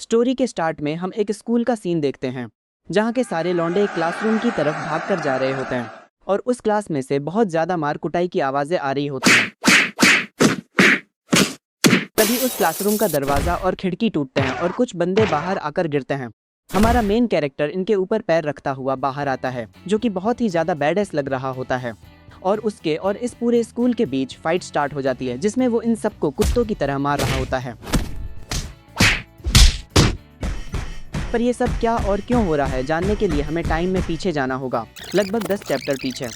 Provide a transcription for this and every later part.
Story के start में हम एक स्कूल का सीन देखते हैं जहाँ के सारे लौंडे एक क्लासरूम की तरफ भागकर जा रहे होते हैं और उस क्लास में से बहुत ज्यादा मार कुटाई की आवाजें आ रही होती हैं। तभी उस क्लासरूम का दरवाजा और खिड़की टूटते हैं और कुछ बंदे बाहर आकर गिरते हैं। हमारा मेन कैरेक्टर इनके ऊपर पैर रखता हुआ बाहर आता है जो कि बहुत ही ज्यादा बैडएस लग रहा होता है और उसके और इस पूरे स्कूल के बीच फाइट स्टार्ट हो जाती है जिसमें वो इन सबको कुत्तों की तरह मार रहा होता है। पर ये सब क्या और क्यों हो रहा है जानने के लिए हमें टाइम में पीछे जाना होगा, लगभग 10 चैप्टर पीछे।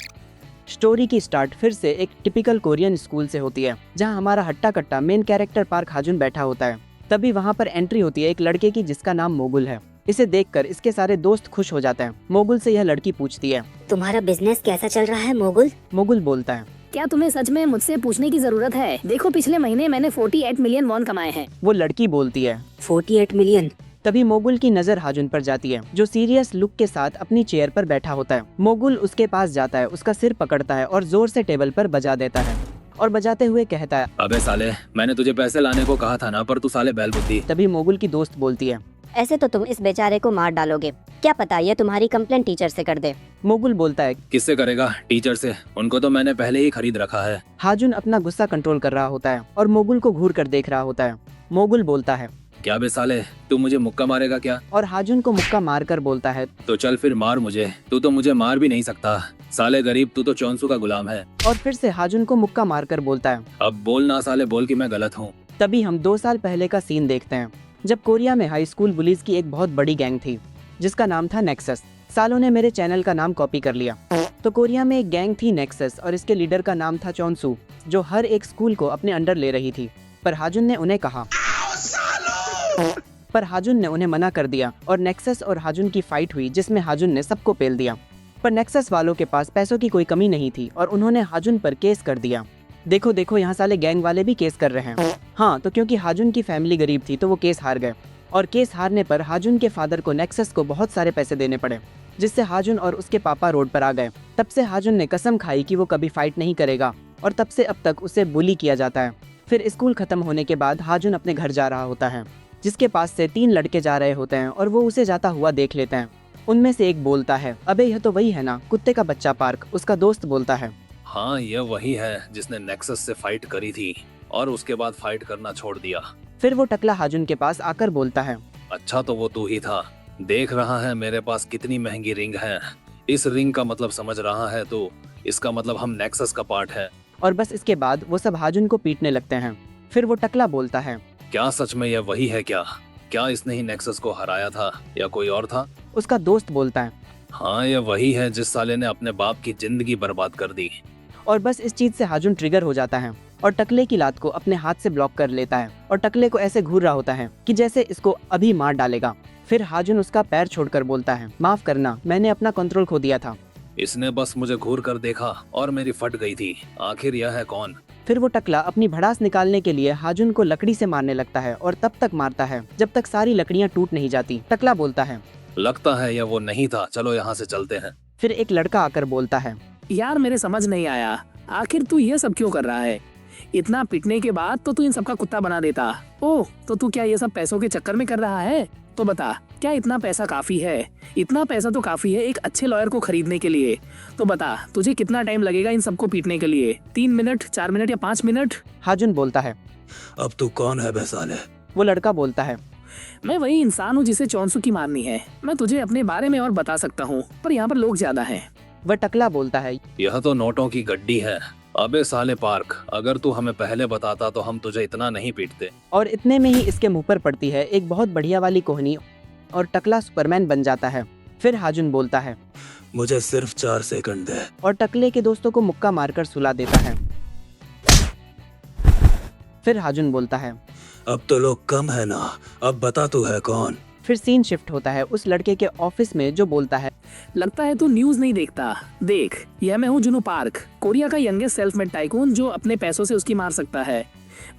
स्टोरी की स्टार्ट फिर से एक टिपिकल कोरियन स्कूल से होती है जहां हमारा हट्टा कट्टा मेन कैरेक्टर पार्क हाजुन बैठा होता है। तभी वहां पर एंट्री होती है एक लड़के की जिसका नाम मोगुल है। इसे देखकर इसके सारे दोस्त खुश हो जाते हैं। मोगुल से यह लड़की पूछती है, तुम्हारा बिजनेस कैसा चल रहा है मोगुल? मोगुल बोलता है, क्या तुम्हें सच में मुझसे पूछने की जरूरत है? देखो पिछले महीने मैंने 48 मिलियन वॉन कमाए हैं। वो लड़की बोलती है 48 मिलियन। तभी मोगुल की नजर हाजुन पर जाती है जो सीरियस लुक के साथ अपनी चेयर पर बैठा होता है। मोगुल उसके पास जाता है, उसका सिर पकड़ता है और जोर से टेबल पर बजा देता है और बजाते हुए कहता है, अबे साले, मैंने तुझे पैसे लाने को कहा था ना, पर तू साले बैल बुद्धि। तभी मोगुल की दोस्त बोलती है, ऐसे तो तुम इस बेचारे को मार डालोगे, क्या पता ये तुम्हारी कंप्लेंट टीचर से कर दे। मोगुल बोलता है, किससे करेगा? टीचर से। उनको तो मैंने पहले ही खरीद रखा है। हाजुन अपना गुस्सा कंट्रोल कर रहा होता है और मोगुल को घूर कर देख रहा होता है। मोगुल बोलता है, क्या बे साले, तू मुझे मुक्का मारेगा क्या? और हाजुन को मुक्का मारकर बोलता है, तो चल फिर मार मुझे, तू तो मुझे मार भी नहीं सकता। साले गरीब, तू तो चौंसू का गुलाम है। और फिर से हाजुन को मुक्का मारकर बोलता है। अब बोल ना साले, बोल कि मैं गलत हूँ। तभी हम 2 साल पहले का सीन देखते हैं जब कोरिया में हाई स्कूल बुलीज की एक बहुत बड़ी गैंग थी जिसका नाम था नेक्सस। सालों ने मेरे चैनल का नाम कॉपी कर लिया। तो कोरिया में एक गैंग थी नेक्सस और इसके लीडर का नाम था चौंसू जो हर एक स्कूल को अपने अंडर ले रही थी। पर हाजुन ने उन्हें मना कर दिया और नेक्सस और हाजुन की फाइट हुई जिसमें हाजुन ने सबको पेल दिया। पर नेक्सस वालों के पास पैसों की कोई कमी नहीं थी और उन्होंने हाजुन पर केस कर दिया। देखो देखो, यहाँ साले गैंग वाले भी केस कर रहे हैं। हाँ, तो क्योंकि हाजुन की फैमिली गरीब थी तो वो केस हार गए और केस हारने पर हाजुन के फादर को नेक्सस को बहुत सारे पैसे देने पड़े जिससे हाजुन और उसके पापा रोड पर आ गए। तब से हाजुन ने कसम खाई कि वो कभी फाइट नहीं करेगा और तब से अब तक उसे बुली किया जाता है। फिर स्कूल खत्म होने के बाद हाजुन अपने घर जा रहा होता है जिसके पास से 3 लड़के जा रहे होते हैं और वो उसे जाता हुआ देख लेते हैं। उनमें से एक बोलता है, अबे यह तो वही है ना, कुत्ते का बच्चा पार्क। उसका दोस्त बोलता है, हाँ, यह वही है जिसने नेक्सस से फाइट करी थी और उसके बाद फाइट करना छोड़ दिया। फिर वो टकला हाजुन के पास आकर बोलता है, अच्छा तो वो तू ही था। देख रहा है मेरे पास कितनी महंगी रिंग है। इस रिंग का मतलब समझ रहा है तो इसका मतलब हम नेक्सस का पार्ट है। और बस इसके बाद वो सब हाजुन को पीटने लगते हैं। फिर वो टकला बोलता है, क्या सच में यह वही है क्या? क्या इसने ही नेक्सस को हराया था या कोई और था? उसका दोस्त बोलता है, हाँ, यह वही है जिस साले ने अपने बाप की जिंदगी बर्बाद कर दी। और बस इस चीज से हाजुन ट्रिगर हो जाता है और टकले की लात को अपने हाथ से ब्लॉक कर लेता है और टकले को ऐसे घूर रहा होता है कि जैसे इसको अभी मार डालेगा। फिर हाजुन उसका पैर छोड़कर बोलता है, माफ करना, मैंने अपना कंट्रोल खो दिया था। इसने बस मुझे घूर कर देखा और मेरी फट गई थी। आखिर यह है कौन? फिर वो टकला अपनी भड़ास निकालने के लिए हाजुन को लकड़ी से मारने लगता है और तब तक मारता है जब तक सारी लकड़ियां टूट नहीं जाती। टकला बोलता है, लगता है यह वो नहीं था, चलो यहाँ से चलते हैं। फिर एक लड़का आकर बोलता है, यार मेरे समझ नहीं आया, आखिर तू ये सब क्यों कर रहा है? इतना पिटने के बाद तो तू इन सबका कुत्ता बना देता। ओह, तो तू क्या ये सब पैसों के चक्कर में कर रहा है? तो बता, क्या इतना पैसा काफी है? इतना पैसा तो काफी है एक अच्छे लॉयर को खरीदने के लिए। तो बता, तुझे कितना टाइम लगेगा इन सबको पीटने के लिए? 3 मिनट, 4 मिनट या 5 मिनट? हाजुन बोलता है, अब तू कौन है बे साले? वो लड़का बोलता है, मैं वही इंसान हूँ जिसे चौंसू की मारनी है। मैं तुझे अपने बारे में और बता सकता हूँ पर यहाँ पर लोग ज्यादा हैं। वह टकला बोलता है, यह तो नोटों की गड्डी है। अबे साले पार्क, अगर तू हमें पहले बताता तो हम तुझे इतना नहीं पीटते। और इतने में ही इसके मुंह पर पड़ती है एक बहुत बढ़िया वाली कोहनी और टकला सुपरमैन बन जाता है। फिर हाजुन बोलता है, मुझे सिर्फ 4 सेकंड दे। और टकले के दोस्तों को मुक्का मारकर सुला देता है। फिर हाजुन बोलता है, अब तो लोग कम है ना, अब बता तू है कौन? फिर सीन शिफ्ट होता है उस लड़के के ऑफिस में जो बोलता है, लगता है तू न्यूज नहीं देखता। देख, यह मैं हूँ जुनू पार्क, कोरिया का यंगेस्ट सेल्फ मेड टाइकून जो अपने पैसों से उसकी मार सकता है।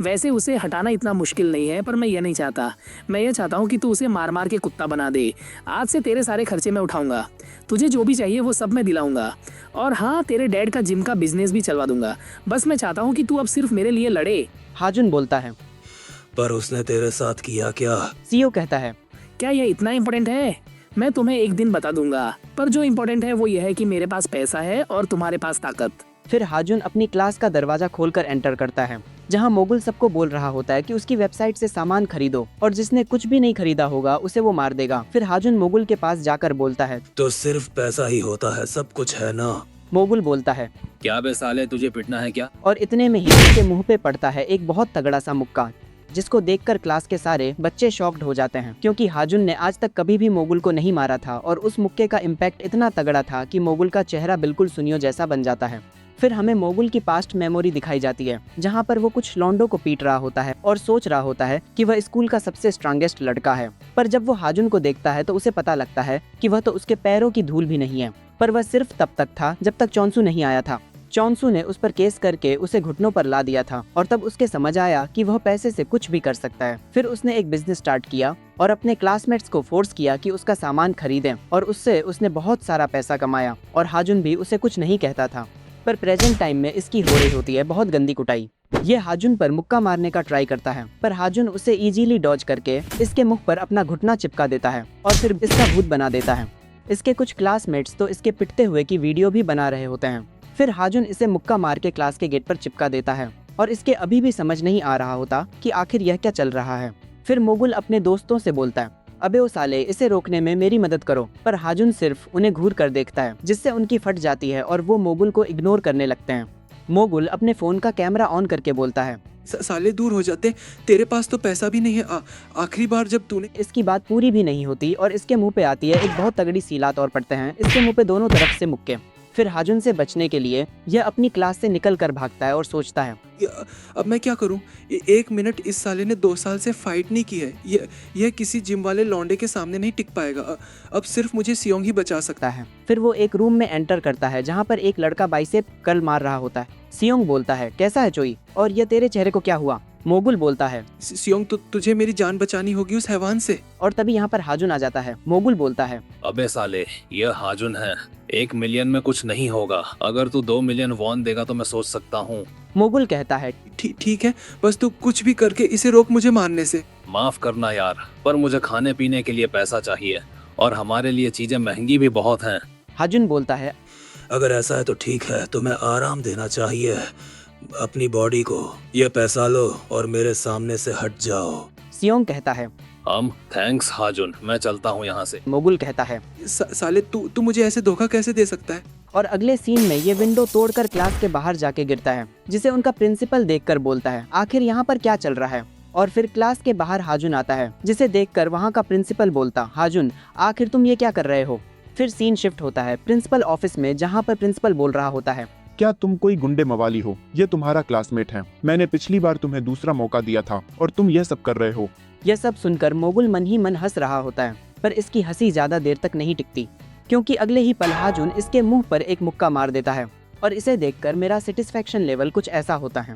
वैसे उसे हटाना इतना मुश्किल नहीं है पर मैं ये नहीं चाहता। मैं ये चाहता हूँ कि तू उसे मार मार के कुत्ता बना दे। आज से तेरे सारे खर्चे मैं उठाऊंगा, तुझे जो भी चाहिए वो सब मैं दिलाऊंगा। और हाँ, तेरे डैड का जिम का बिजनेस भी चलवा दूंगा। बस मैं चाहता हूँ कि तू अब सिर्फ मेरे लिए लड़े। हाजुन बोलता है, पर उसने तेरे साथ किया क्या? सीईओ कहता है, क्या ये इतना इम्पोर्टेंट है? मैं तुम्हें एक दिन बता दूंगा, पर जो इम्पोर्टेंट है वो ये है कि मेरे पास पैसा है और तुम्हारे पास ताकत। फिर हाजुन अपनी क्लास का दरवाजा खोलकर एंटर करता है, जहां मोगुल सबको बोल रहा होता है कि उसकी वेबसाइट से सामान खरीदो और जिसने कुछ भी नहीं खरीदा होगा उसे वो मार देगा। फिर हाजुन मोगुल के पास जाकर बोलता है। तो सिर्फ पैसा ही होता है, सब कुछ है ना? मोगुल बोलता है, क्या बे साले, तुझे पिटना है क्या? और इतने में ही उसके मुंह पे पड़ता है एक बहुत तगड़ा सा मुक्का, जिसको देखकर क्लास के सारे बच्चे शॉक्ड हो जाते हैं, क्योंकि हाजुन ने आज तक कभी भी मोगुल को नहीं मारा था और उस मुक्के का इम्पैक्ट इतना तगड़ा था कि मोगुल का चेहरा बिल्कुल सुनियो जैसा बन जाता है। फिर हमें मोगुल की पास्ट मेमोरी दिखाई जाती है, जहाँ पर वो कुछ लौंडों को पीट रहा होता है और सोच रहा होता है कि वह स्कूल का सबसे स्ट्रांगेस्ट लड़का है। पर जब वो हाजुन को देखता है तो उसे पता लगता है कि वह तो उसके पैरों की धूल भी नहीं है। पर वह सिर्फ तब तक था जब तक चौंसू नहीं आया था। चौंसू ने उस पर केस करके उसे घुटनों पर ला दिया था और तब उसके समझ आया कि वह पैसे से कुछ भी कर सकता है। फिर उसने एक बिजनेस स्टार्ट किया और अपने क्लासमेट्स को फोर्स किया कि उसका सामान खरीदें और उससे उसने बहुत सारा पैसा कमाया और हाजुन भी उसे कुछ नहीं कहता था। पर प्रेजेंट टाइम में इसकी हो रही होती है बहुत गंदी कुटाई। ये हाजुन पर मुक्का मारने का ट्राई करता है, पर हाजुन उसे इजीली डॉज करके इसके मुंह पर अपना घुटना चिपका देता है और फिर इसका भूत बना देता है। इसके कुछ क्लासमेट्स तो इसके पिटते हुए की वीडियो भी बना रहे होते हैं। फिर हाजुन इसे मुक्का मार के क्लास के गेट पर चिपका देता है और इसके अभी भी समझ नहीं आ रहा होता कि आखिर यह क्या चल रहा है। फिर मोगुल अपने दोस्तों से बोलता है, अबे ओ साले, इसे रोकने में मेरी मदद करो। पर हाजुन सिर्फ उन्हें घूर कर देखता है, जिससे उनकी फट जाती है और वो मोगुल को इग्नोर करने लगते हैं। मोगुल अपने फोन का कैमरा ऑन करके बोलता है, साले दूर हो जाते, तेरे पास तो पैसा भी नहीं है। आखिरी बार जब तूने। इसकी बात पूरी भी नहीं होती और इसके मुंह पे आती है एक बहुत तगड़ी सी लात और पड़ते हैं इसके मुंह पे दोनों तरफ से मुक्के। फिर हाजुन से बचने के लिए यह अपनी क्लास से निकल कर भागता है और सोचता है, अब मैं क्या करूं? एक मिनट, इस साले ने 2 साल से फाइट नहीं की है। यह किसी जिम वाले लौंडे के सामने नहीं टिक पाएगा। अब सिर्फ मुझे सियोंग ही बचा सकता है। फिर वो एक रूम में एंटर करता है जहाँ पर एक लड़का बाइसेप कर्ल मार रहा होता है। सियोंग बोलता है, कैसा है चोई, और ये तेरे चेहरे को क्या हुआ? मोगुल बोलता है, सियोंग, तुझे मेरी जान बचानी होगी उस हैवान से। और तभी यहाँ पर हाजुन आ जाता है। मोगुल बोलता है, अबे साले, यह हाजुन है, 1 मिलियन में कुछ नहीं होगा। अगर तू 2 मिलियन वॉन देगा तो मैं सोच सकता हूँ। मोगुल कहता है, ठीक है, बस तू कुछ भी करके इसे रोक मुझे मारने से। माफ करना यार, पर मुझे खाने पीने के लिए पैसा चाहिए और हमारे लिए चीजें महंगी भी बहुत हैं। हाजुन बोलता है, अगर ऐसा है तो ठीक है, तुम्हें आराम देना चाहिए अपनी बॉडी को। ये पैसा लो और मेरे सामने से हट जाओ। सियोंग कहता है, थैंक्स हाजुन, मैं चलता हूँ यहाँ से। मोगुल कहता है, साले तू मुझे ऐसे धोखा कैसे दे सकता है? और अगले सीन में ये विंडो तोड़कर क्लास के बाहर जाके गिरता है, जिसे उनका प्रिंसिपल देखकर बोलता है, आखिर यहाँ पर क्या चल रहा है? और फिर क्लास के बाहर हाजुन आता है, जिसे देखकर वहाँ का प्रिंसिपल बोलता, हाजुन, आखिर तुम ये क्या कर रहे हो? फिर सीन शिफ्ट होता है प्रिंसिपल ऑफिस में, जहाँ पर प्रिंसिपल बोल रहा होता है, क्या तुम कोई गुंडे मवाली हो? ये तुम्हारा क्लासमेट है। मैंने पिछली बार तुम्हें दूसरा मौका दिया था और तुम ये सब कर रहे हो। यह सब सुनकर मोगुल मन ही मन हंस रहा होता है, पर इसकी हंसी ज्यादा देर तक नहीं टिकती, क्योंकि अगले ही पल हाजुन इसके मुंह पर एक मुक्का मार देता है और इसे देखकर मेरा सेटिस्फेक्शन लेवल कुछ ऐसा होता है।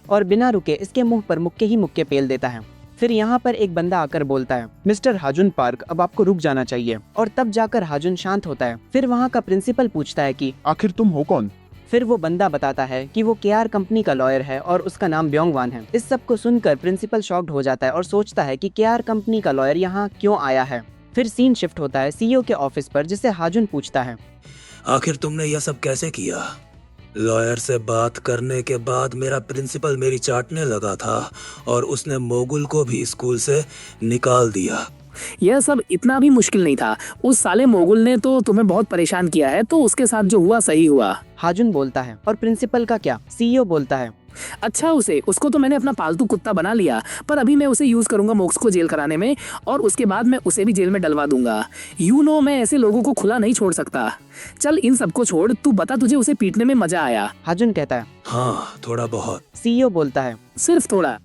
और बिना रुके इसके मुंह पर मुक्के ही मुक्के पेल देता है। फिर यहाँ पर एक बंदा आकर बोलता है, मिस्टर हाजुन पार्क, अब आपको रुक जाना चाहिए। और तब जाकर हाजुन शांत होता है। फिर वहाँ का प्रिंसिपल पूछता है कि आखिर तुम हो कौन? फिर वो बंदा बताता है कि वो केआर कंपनी का लॉयर है और उसका नाम ब्योंगवान है। इस सब को सुनकर प्रिंसिपल शॉक्ड हो जाता है और सोचता है कि केआर कंपनी का लॉयर यहाँ क्यों आया है। फिर सीन शिफ्ट होता है सीईओ के ऑफिस पर, जिसे हाजुन पूछता है, आखिर तुमने यह सब कैसे किया? लॉयर से बात करने के बाद मेरा प्रिंसिपल मेरी चाटने लगा था और उसने मोगुल को भी स्कूल से निकाल दिया। यह सब इतना भी मुश्किल नहीं था। उस साले मोगुल ने तो तुम्हें बहुत परेशान किया है, तो उसके साथ जो हुआ सही हुआ। हाजुन बोलता है। और प्रिंसिपल का क्या? सीईओ बोलता है, अच्छा, उसको तो मैंने अपना पालतू कुत्ता बना लिया, पर अभी मैं उसे यूज करूंगा मोक्स को जेल कराने में, और उसके बाद मैं उसे भी जेल में डलवा दूंगा। मैं ऐसे लोगों को खुला नहीं छोड़ सकता। चल इन सबको छोड़, तू बता, तुझे उसे पीटने में मजा आया? हाजुन कहता है, हाँ, थोड़ा बहुत। सीईओ बोलता है, सिर्फ थोड़ा?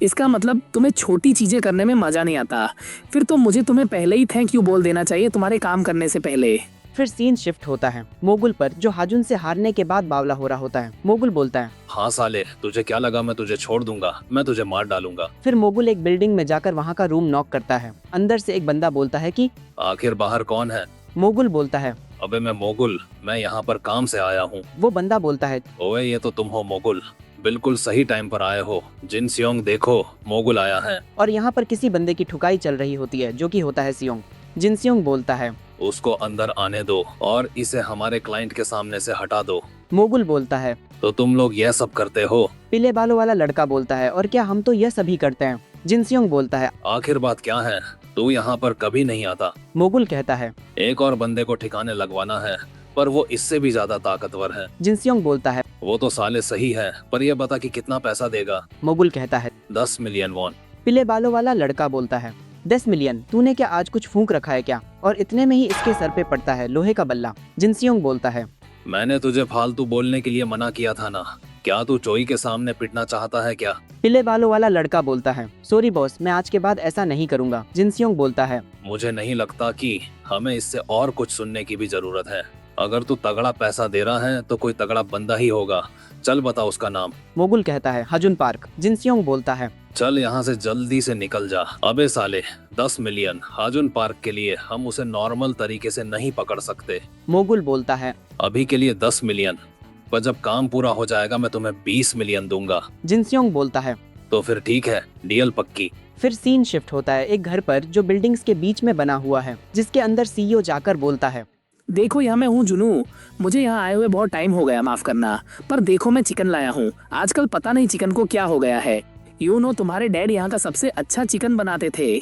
इसका मतलब तुम्हें छोटी चीजें करने में मजा नहीं आता। फिर तो मुझे तुम्हें पहले ही थैंक यू बोल देना चाहिए तुम्हारे काम करने से पहले। फिर सीन शिफ्ट होता है मोगुल पर, जो हाजुन से हारने के बाद बावला हो रहा होता है। मोगुल बोलता है, हाँ साले, तुझे क्या लगा मैं तुझे छोड़ दूंगा? मैं तुझे मार डालूंगा। फिर मोगुल एक बिल्डिंग में जाकर वहाँ का रूम नॉक करता है। अंदर से एक बंदा बोलता है कि आखिर बाहर कौन है? मोगुल बोलता है, अबे मैं मोगुल, मैं यहाँ पर काम से आया हूँ। वो बंदा बोलता है, ओए ये तो तुम हो मोगुल, बिल्कुल सही टाइम पर आए हो। जिन सियोंग देखो, मोगुल आया है। और यहाँ पर किसी बंदे की ठुकाई चल रही होती है जो कि होता है सियोंग। जिन सियोंग बोलता है, उसको अंदर आने दो और इसे हमारे क्लाइंट के सामने से हटा दो। मोगुल बोलता है। तो तुम लोग यह सब करते हो? पीले बालों वाला लड़का बोलता है, और क्या हम तो यह सभी करते हैं। जिन सियोंग बोलता है। आखिर बात क्या है? तू यहाँ पर कभी नहीं आता। मोगुल कहता है। एक और बंदे को ठिकाने लगवाना है, पर वो इससे भी ज्यादा ताकतवर है। जिन सियोंग बोलता है। वो तो साले सही है, पर यह बता कि कितना पैसा देगा? मोगुल कहता है 10 मिलियन वॉन। पीले बालों वाला लड़का बोलता है 10 मिलियन। तूने क्या आज कुछ फूंक रखा है क्या? और इतने में ही इसके सर पे पड़ता है लोहे का बल्ला। जिन सियोंग बोलता है, मैंने तुझे फालतू बोलने के लिए मना किया था ना। क्या तू चोई के सामने पिटना चाहता है क्या? पीले बालों वाला लड़का बोलता है, सॉरी बॉस, मैं आज के बाद ऐसा नहीं करूंगा। जिन सियोंग बोलता है, मुझे नहीं लगता कि हमें इससे और कुछ सुनने की भी जरूरत है। अगर तू तगड़ा पैसा दे रहा है तो कोई तगड़ा बंदा ही होगा। चल बता उसका नाम। मोगुल कहता है हाजुन पार्क। जिन सियोंग बोलता है, चल यहाँ से जल्दी से निकल जा। अबे साले, 10 मिलियन हाजुन पार्क के लिए हम उसे नॉर्मल तरीके से नहीं पकड़ सकते। मोगुल बोलता है, अभी के लिए 10 मिलियन, पर जब काम पूरा हो जाएगा मैं तुम्हें 20 मिलियन दूंगा। जिन सियोंग बोलता है, तो फिर ठीक है, डील पक्की। फिर सीन शिफ्ट होता है एक घर पर जो बिल्डिंग्स के बीच में बना हुआ है, जिसके अंदर सीईओ जाकर बोलता है, देखो यहाँ मैं हूँ जुनू, मुझे यहाँ आए हुए बहुत टाइम हो गया, माफ करना, पर देखो मैं चिकन लाया हूँ। आजकल पता नहीं चिकन को क्या हो गया है। तुम्हारे डैड यहाँ का सबसे अच्छा चिकन बनाते थे।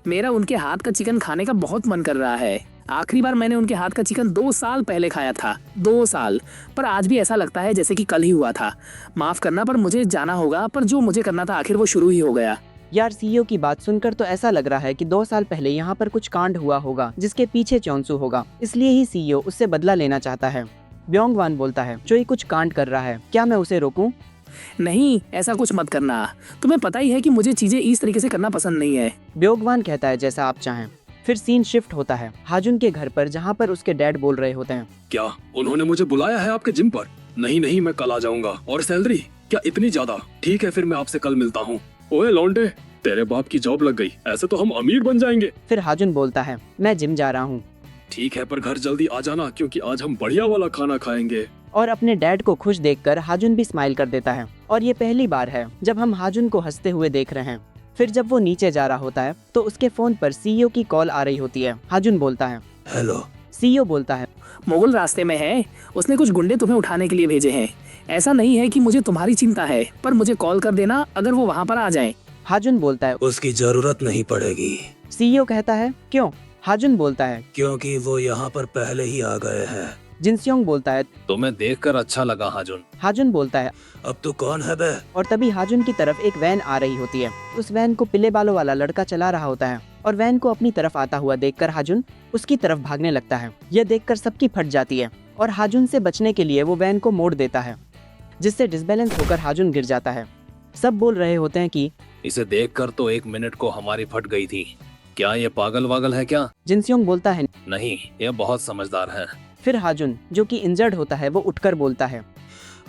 मेरा उनके हाथ का चिकन खाने का बहुत मन कर रहा है। आखिरी बार मैंने उनके हाथ का चिकन 2 साल पहले खाया था। 2 साल, पर आज भी ऐसा लगता है जैसे कि कल ही हुआ था। माफ करना, पर मुझे जाना होगा, पर जो मुझे करना था आखिर वो शुरू ही हो गया। यार सीईओ की बात सुनकर तो ऐसा लग रहा है कि 2 साल पहले यहाँ पर कुछ कांड हुआ होगा जिसके पीछे चौंसू होगा, इसलिए ही सीईओ उससे बदला लेना चाहता है। ब्योंग वान बोलता है, चोई कुछ कांड कर रहा है, क्या मैं उसे रोकूं? नहीं, ऐसा कुछ मत करना। तुम्हें पता ही है कि मुझे चीजें इस तरीके से करना पसंद नहीं है। ब्योंगवान कहता है, जैसा आप चाहें। फिर सीन शिफ्ट होता है हाजुन के घर पर, जहाँ पर उसके डैड बोल रहे होते हैं, क्या उन्होंने मुझे बुलाया है आपके जिम पर? नहीं नहीं, मैं कल आ जाऊंगा। और सैलरी क्या इतनी ज्यादा? ठीक है, फिर मैं आपसे कल मिलता हूँ। ओए लौंडे, तेरे बाप की जॉब लग गई, ऐसे तो हम अमीर बन जाएंगे। फिर हाजुन बोलता है, मैं जिम जा रहा हूँ। ठीक है, पर घर जल्दी आ जाना, क्योंकि आज हम बढ़िया वाला खाना खाएंगे। और अपने डैड को खुश देखकर हाजुन भी स्माइल कर देता है। और ये पहली बार है जब हम हाजुन को हंसते हुए देख रहे हैं। फिर जब वो नीचे जा रहा होता है तो उसके फोन पर सीईओ की कॉल आ रही होती है। हाजुन बोलता है, हेलो। सीईओ बोलता है, मोगल रास्ते में है, उसने कुछ गुंडे तुम्हें उठाने के लिए भेजे हैं। ऐसा नहीं है कि मुझे तुम्हारी चिंता है, पर मुझे कॉल कर देना अगर वो वहाँ पर आ जाएं। हाजुन बोलता है, उसकी जरूरत नहीं पड़ेगी। सीईओ कहता है, क्यों? हाजुन बोलता है, क्योंकि वो यहाँ पर पहले ही आ गए हैं। जिनसियोंग बोलता है, तुम्हें देखकर अच्छा लगा हाजुन। हाजुन बोलता है, अब तू कौन है बे? और तभी हाजुन की तरफ एक वैन आ रही होती है। उस वैन को पीले बालों वाला लड़का चला रहा होता है और वैन को अपनी तरफ आता हुआ देखकर हाजुन उसकी तरफ भागने लगता है। यह देखकर सबकी फट जाती है और हाजुन से बचने के लिए वो वैन को मोड़ देता है, जिससे डिसबैलेंस होकर हाजुन गिर जाता है। सब बोल रहे होते हैं कि इसे देखकर तो 1 मिनट को हमारी फट गई थी। क्या ये पागल वागल है क्या? जिनसियोंग बोलता है, नहीं, ये बहुत समझदार है। फिर हाजुन जो कि इंजर्ड होता है वो उठकर बोलता है,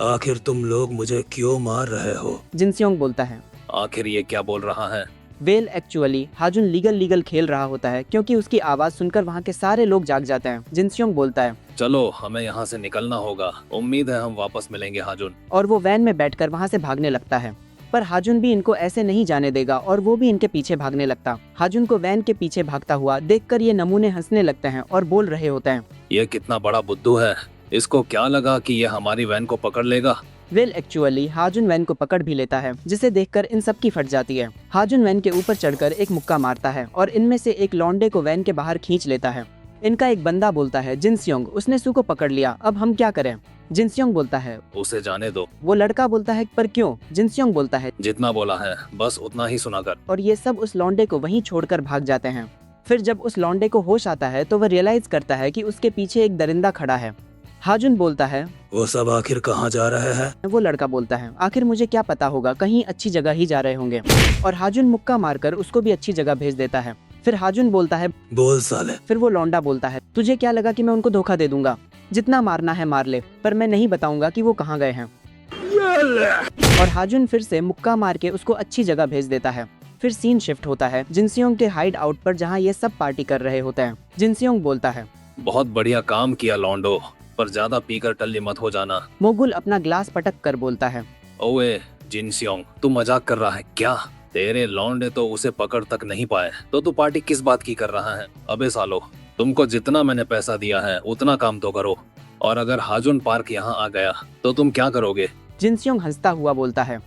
आखिर तुम लोग मुझे क्यों मार रहे हो? जिनसियोंग बोलता है, आखिर ये क्या बोल रहा है? वेल एक्चुअली हाजुन लीगल खेल रहा होता है क्योंकि उसकी आवाज सुनकर वहाँ के सारे लोग जाग जाते हैं। जिनसियोंग बोलता है, चलो हमें यहाँ से निकलना होगा, उम्मीद है हम वापस मिलेंगे हाजुन। और वो वैन में बैठकर वहाँ से भागने लगता है। पर हाजुन भी इनको ऐसे नहीं जाने देगा और वो भी इनके पीछे भागने लगता। हाजुन को वैन के पीछे भागता हुआ देखकर ये नमूने हंसने लगते हैं और बोल रहे होते हैं, ये कितना बड़ा बुद्धू है, इसको क्या लगा कि ये हमारी वैन को पकड़ लेगा? वेल एक्चुअली हाजुन वैन को पकड़ भी लेता है, जिसे देखकर इन सब की फट जाती है। हाजुन वैन के ऊपर चढ़कर एक मुक्का मारता है और इनमें से एक लौंडे को वैन के बाहर खींच लेता है। इनका एक बंदा बोलता है, जिनसियोंग उसने सू को पकड़ लिया, अब हम क्या करें? जिनसियोंग बोलता है, उसे जाने दो। वो लड़का बोलता है, पर क्यों? जिनसियोंग बोलता है, जितना बोला है बस उतना ही सुना कर। और ये सब उस लौंडे को वहीं छोड़कर भाग जाते हैं। फिर जब उस लौंडे को होश आता है तो वह रियलाइज करता है कि उसके पीछे एक दरिंदा खड़ा है। हाजुन बोलता है, वो सब आखिर कहाँ जा रहे हैं? वो लड़का बोलता है, आखिर मुझे क्या पता होगा, कहीं अच्छी जगह ही जा रहे होंगे। और हाजुन मुक्का मारकर उसको भी अच्छी जगह भेज देता है। फिर हाजुन बोलता है, बोल साले। फिर वो लौंडा बोलता है, तुझे क्या लगा कि मैं उनको धोखा दे दूंगा? जितना मारना है मार ले, पर मैं नहीं बताऊंगा कि वो कहाँ गए हैं। और हाजुन फिर से मुक्का मार के उसको अच्छी जगह भेज देता है। फिर सीन शिफ्ट होता है जिनसियोंग के हाइड आउट पर, जहाँ ये सब पार्टी कर रहे होते हैं। जिनसियोंग बोलता है, बहुत बढ़िया काम किया लौंडो, पर ज्यादा पीकर टल्ली मत हो जाना। मोगुल अपना ग्लास पटक कर बोलता है, ओए जिनसियोंग, तू मजाक कर रहा है क्या? तेरे लौंडे तो उसे पकड़ तक नहीं पाए, तो तू पार्टी किस बात की कर रहा है? अबे सालो, तुमको जितना मैंने पैसा दिया है उतना काम तो करो। और अगर हाजुन पार्क यहाँ आ गया तो तुम क्या करोगे? जिनसियोंग हंसता हुआ बोलता है,